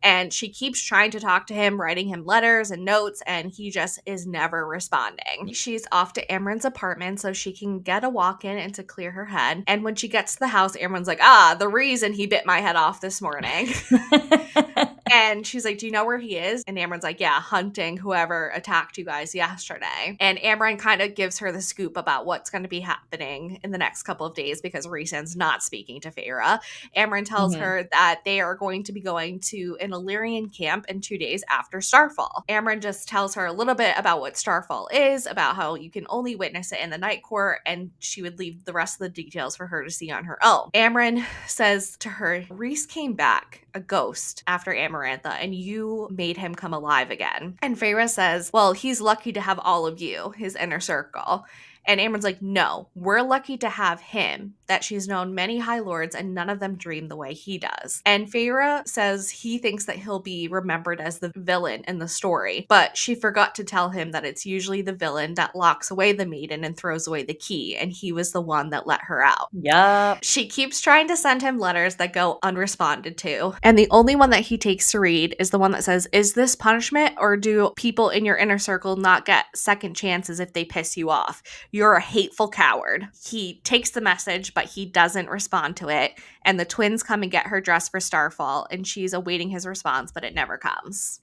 And she keeps trying to talk to him, writing him letters and notes, and he just is never responding. She's off to Amren's apartment so she can get a walk in and to clear her head. And when she gets to the house, Amren's like, the reason he bit my head off this morning. And she's like, do you know where he is? And Amren's like, yeah, hunting whoever attacked you guys yesterday. And Amren kind of gives her the scoop about what's going to be happening in the next couple of days because Rhysand's not speaking to Feyre. Amren tells Mhm. her that they are going to be going to an Illyrian camp in 2 days after Starfall. Amren just tells her a little bit about what Starfall is, about how you can only witness it in the Night Court, and she would leave the rest of the details for her to see on her own. Amren says to her, Rhys came back, a ghost, after Amarantha, and you made him come alive again. And Feyre says, well, he's lucky to have all of you, his inner circle. And Amren's like, no, we're lucky to have him, that she's known many High Lords and none of them dream the way he does. And Feyre says he thinks that he'll be remembered as the villain in the story, but she forgot to tell him that it's usually the villain that locks away the maiden and throws away the key, and he was the one that let her out. Yup. She keeps trying to send him letters that go unresponded to, and the only one that he takes to read is the one that says, is this punishment, or do people in your inner circle not get second chances if they piss you off? You're a hateful coward. He takes the message, but he doesn't respond to it, and the twins come and get her dressed for Starfall, and she's awaiting his response, but it never comes.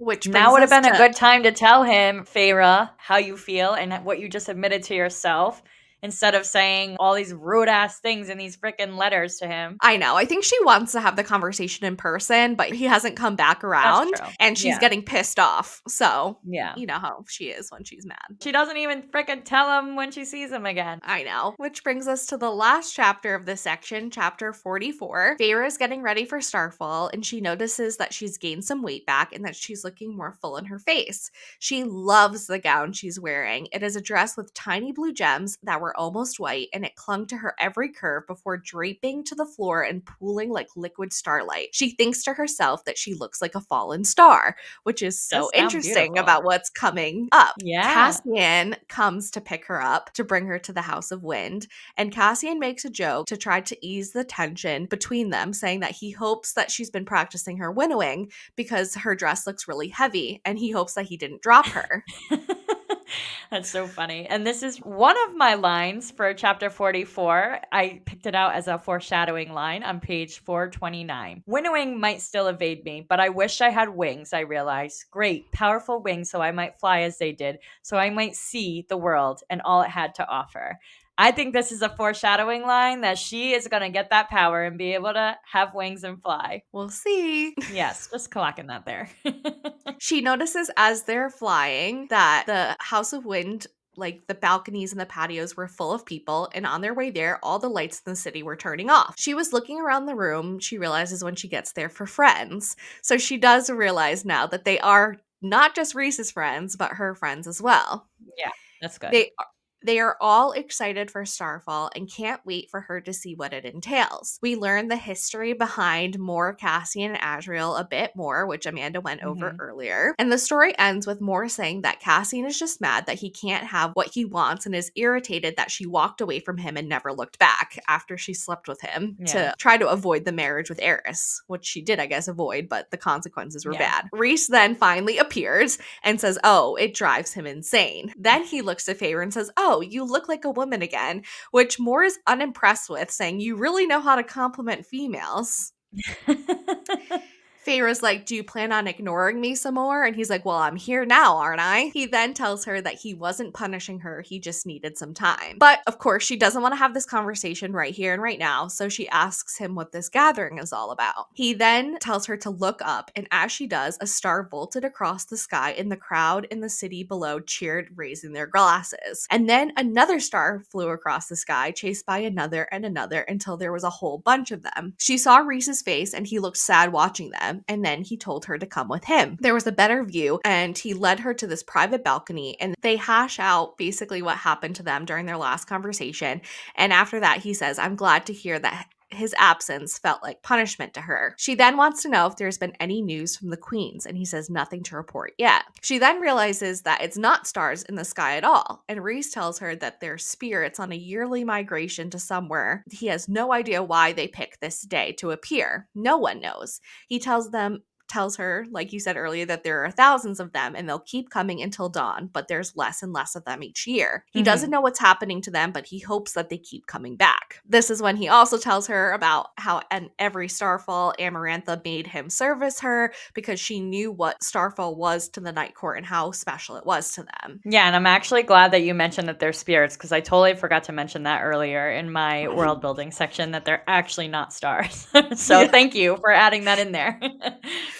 Which Now brings would have us been a to good time to tell him, Feyre, how you feel and what you just admitted to yourself, instead of saying all these rude ass things in these freaking letters to him. I know. I think she wants to have the conversation in person, but he hasn't come back That's around true. and she's Yeah. getting pissed off. So, Yeah. you know how she is when she's mad. She doesn't even freaking tell him when she sees him again. I know. Which brings us to the last chapter of this section, chapter 44. Feyre is getting ready for Starfall, and she notices that she's gained some weight back and that she's looking more full in her face. She loves the gown she's wearing. It is a dress with tiny blue gems that were almost white, and it clung to her every curve before draping to the floor and pooling like liquid starlight. She thinks to herself that she looks like a fallen star, which is so Does sound interesting beautiful. about what's coming up. Yeah. Cassian comes to pick her up to bring her to the House of Wind, and Cassian makes a joke to try to ease the tension between them, saying that he hopes that she's been practicing her winnowing because her dress looks really heavy, and he hopes that he didn't drop her. That's so funny. And this is one of my lines for chapter 44. I picked it out as a foreshadowing line on page 429. Winnowing might still evade me, but I wish I had wings, I realized. Great, powerful wings so I might fly as they did, so I might see the world and all it had to offer. I think this is a foreshadowing line that she is going to get that power and be able to have wings and fly. We'll see. Yes, just clocking that there. She notices as they're flying that the House of Wind, like the balconies and the patios, were full of people, and on their way there, all the lights in the city were turning off. She was looking around the room, she realizes when she gets there, for friends. So she does realize now that they are not just Reese's friends, but her friends as well. Yeah, that's good. They are all excited for Starfall and can't wait for her to see what it entails. We learn the history behind Mor, Cassian, and Asriel a bit more, which Amanda went over earlier. And the story ends with Mor saying that Cassian is just mad that he can't have what he wants and is irritated that she walked away from him and never looked back after she slept with him to try to avoid the marriage with Eris, which she did, I guess, avoid, but the consequences were bad. Rhys then finally appears and says, oh, it drives him insane. Then he looks at Feyre and says, oh, you look like a woman again, which Mor is unimpressed with, saying, you really know how to compliment females. Feyre's like, do you plan on ignoring me some more? And he's like, well, I'm here now, aren't I? He then tells her that he wasn't punishing her, he just needed some time. But of course, she doesn't want to have this conversation right here and right now, so she asks him what this gathering is all about. He then tells her to look up, and as she does, a star vaulted across the sky, and the crowd in the city below cheered, raising their glasses. And then another star flew across the sky, chased by another and another, until there was a whole bunch of them. She saw Rhys's face, and he looked sad watching them. And then he told her to come with him. There was a better view, and he led her to this private balcony, and they hash out basically what happened to them during their last conversation. And after that, he says, I'm glad to hear that his absence felt like punishment to her. She then wants to know if there's been any news from the queens, and he says nothing to report yet. She then realizes that it's not stars in the sky at all, and Rhys tells her that they're spirits on a yearly migration to somewhere. He has no idea why they pick this day to appear. No one knows. He tells them tells her, like you said earlier, that there are thousands of them and they'll keep coming until dawn, but there's less and less of them each year. He doesn't know what's happening to them, but he hopes that they keep coming back. This is when he also tells her about how in every starfall, Amarantha made him service her because she knew what starfall was to the Night Court and how special it was to them. Yeah, and I'm actually glad that you mentioned that they're spirits, because I totally forgot to mention that earlier in my world building section, that they're actually not stars. So Yeah. thank you for adding that in there.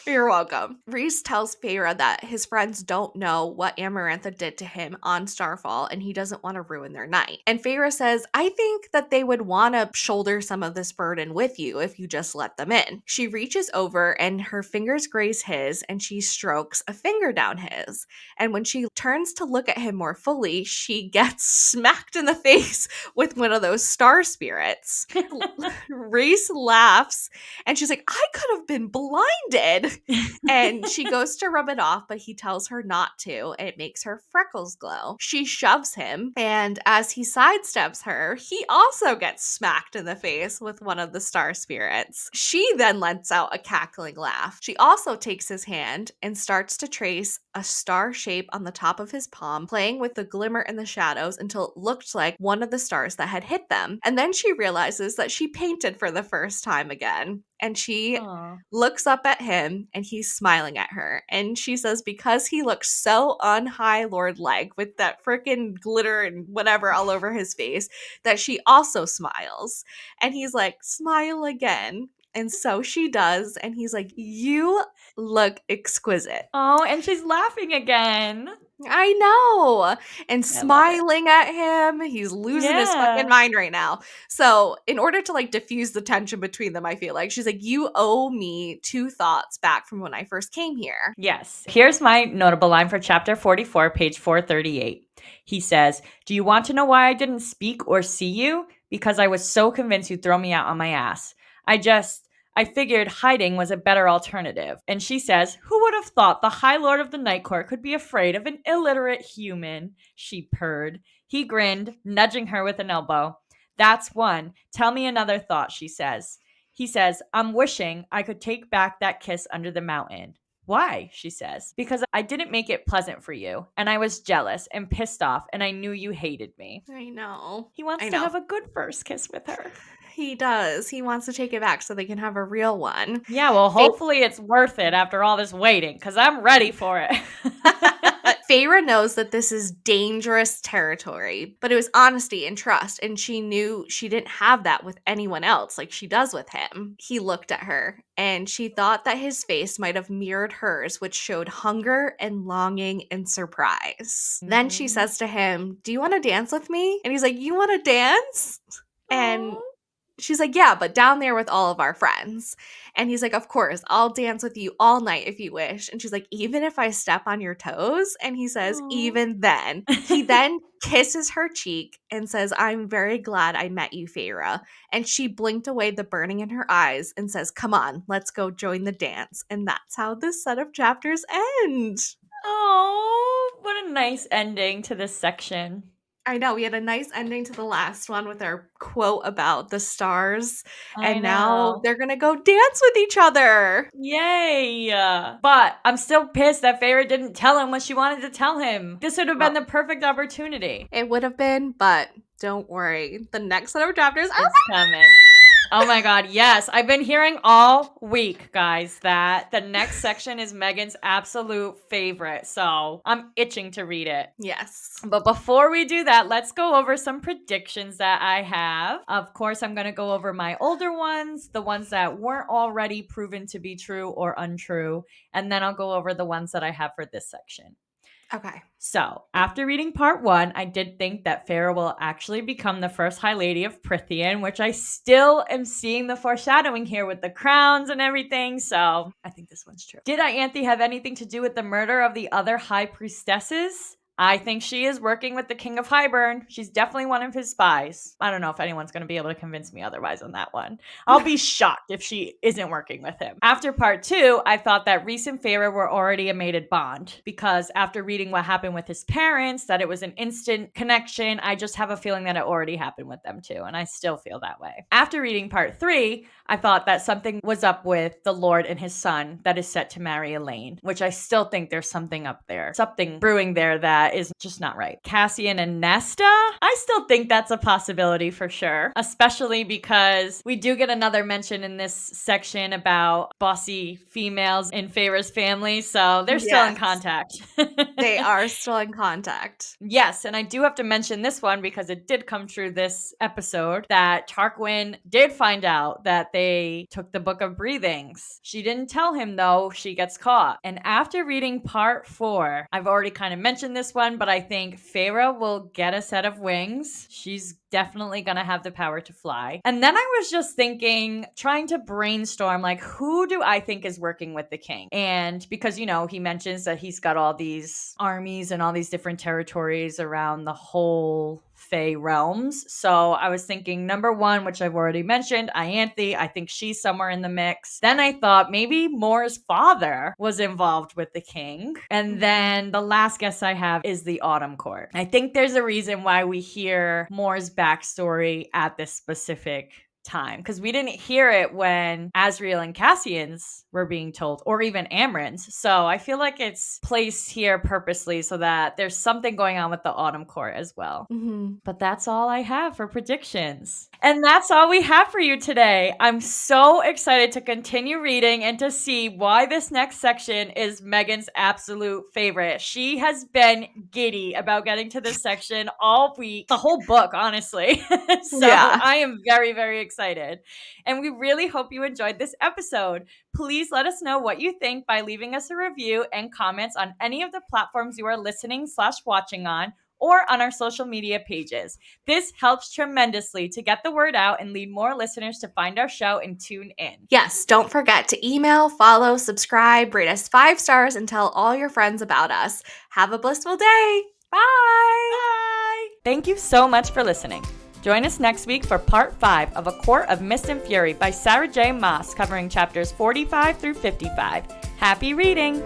You're welcome. Reese tells Feyre that his friends don't know what Amarantha did to him on Starfall and he doesn't want to ruin their night. And Feyre says, I think that they would want to shoulder some of this burden with you if you just let them in. She reaches over and her fingers graze his and she strokes a finger down his. And when she turns to look at him more fully, she gets smacked in the face with one of those star spirits. Reese laughs and she's like, I could have been blinded. And she goes to rub it off, but he tells her not to, and it makes her freckles glow. She shoves him, and as he sidesteps her, he also gets smacked in the face with one of the star spirits. She then lets out a cackling laugh. She also takes his hand and starts to trace a star shape on the top of his palm, playing with the glimmer in the shadows until it looked like one of the stars that had hit them. And then she realizes that she painted for the first time again. And she Aw. looks up at him and he's smiling at her. And she says, because he looks so unhigh lord like with that freaking glitter and whatever all over his face, that she also smiles. And he's like, smile again. And so she does. And he's like, you look exquisite. Oh, and she's laughing again. I know. And I love it. smiling at him. He's losing his fucking Yeah. mind right now. So, in order to like diffuse the tension between them, I feel like she's like, you owe me two thoughts back from when I first came here. Yes. Here's my notable line for chapter 44, page 438. He says, do you want to know why I didn't speak or see you? Because I was so convinced you'd throw me out on my ass. I figured hiding was a better alternative. And she says, who would have thought the High Lord of the Night Court could be afraid of an illiterate human? She purred. He grinned, nudging her with an elbow. That's one. Tell me another thought, she says. He says, I'm wishing I could take back that kiss under the mountain. Why? She says. Because I didn't make it pleasant for you, and I was jealous and pissed off, and I knew you hated me. I know. He wants I to know. have a good first kiss with her. He does. He wants to take it back so they can have a real one. Yeah, well, hopefully it's worth it after all this waiting, because I'm ready for it. Feyre knows that this is dangerous territory, but it was honesty and trust, and she knew she didn't have that with anyone else like she does with him. He looked at her, and she thought that his face might have mirrored hers, which showed hunger and longing and surprise. Then she says to him, do you want to dance with me? And he's like, you want to dance? And Aw. she's like, yeah, but down there with all of our friends. And he's like, of course, I'll dance with you all night if you wish. And she's like, even if I step on your toes? And he says, Aw. even then. He then kisses her cheek and says, I'm very glad I met you, Feyre. And she blinked away the burning in her eyes and says, come on, let's go join the dance. And that's how this set of chapters end. Oh, what a nice ending to this section. I know, we had a nice ending to the last one with our quote about the stars, I and now know. they're gonna go dance with each other. Yay! But I'm still pissed that Feyre didn't tell him what she wanted to tell him. This would have been Well, the perfect opportunity. it would have been, but don't worry. The next set of chapters are It's coming. Oh my god, yes. I've been hearing all week, guys, that the next section is Megan's absolute favorite. So I'm itching to read it. yes. But before we do that, let's go over some predictions that I have. Of course, I'm going to go over my older ones, the ones that weren't already proven to be true or untrue, and then I'll go over the ones that I have for this section. Okay. So, after reading part 1, I did think that Feyre will actually become the first High Lady of Prythian, which I still am seeing the foreshadowing here with the crowns and everything, so I think this one's true. Did Ianthe have anything to do with the murder of the other High Priestesses? I think she is working with the King of Hybern. She's definitely one of his spies. I don't know if anyone's going to be able to convince me otherwise on that one. I'll be shocked if she isn't working with him. After part 2, I thought that Rhys and Feyre were already a mated bond, because after reading what happened with his parents, that it was an instant connection, I just have a feeling that it already happened with them too, and I still feel that way. After reading part 3, I thought that something was up with the Lord and his son that is set to marry Elaine, which I still think there's something up there, something brewing there that is just not right. Cassian and Nesta, I still think that's a possibility for sure, especially because we do get another mention in this section about bossy females in Feyre's family, so they're still in contact. They are still in contact. Yes, and I do have to mention this one because it did come true this episode that Tarquin did find out that they took the Book of Breathings. She didn't tell him though, she gets caught. And after reading part 4, I've already kind of mentioned this one, but I think Feyre will get a set of wings. She's definitely gonna have the power to fly. And then I was just thinking, trying to brainstorm, like, who do I think is working with the king? And because, you know, he mentions that he's got all these armies and all these different territories around the whole Fae realms. So I was thinking, number 1, which I've already mentioned, Ianthe. I think she's somewhere in the mix. Then I thought maybe Mor's father was involved with the king. And then the last guess I have is the Autumn Court. I think there's a reason why we hear Mor's backstory at this specific time, because we didn't hear it when Asriel and Cassian's were being told, or even Amren's. So I feel like it's placed here purposely so that there's something going on with the Autumn Court as well. But that's all I have for predictions. And that's all we have for you today. I'm so excited to continue reading and to see why this next section is Megan's absolute favorite. She has been giddy about getting to this section all week, the whole book, honestly. I am very, very excited. And we really hope you enjoyed this episode. Please let us know what you think by leaving us a review and comments on any of the platforms you are listening/watching on, or on our social media pages. This helps tremendously to get the word out and lead more listeners to find our show and tune in. Yes, don't forget to email, follow, subscribe, rate us 5 stars, and tell all your friends about us. Have a blissful day. Bye. Bye. Thank you so much for listening. Join us next week for part 5 of A Court of Mist and Fury by Sarah J. Maas, covering chapters 45 through 55. Happy reading!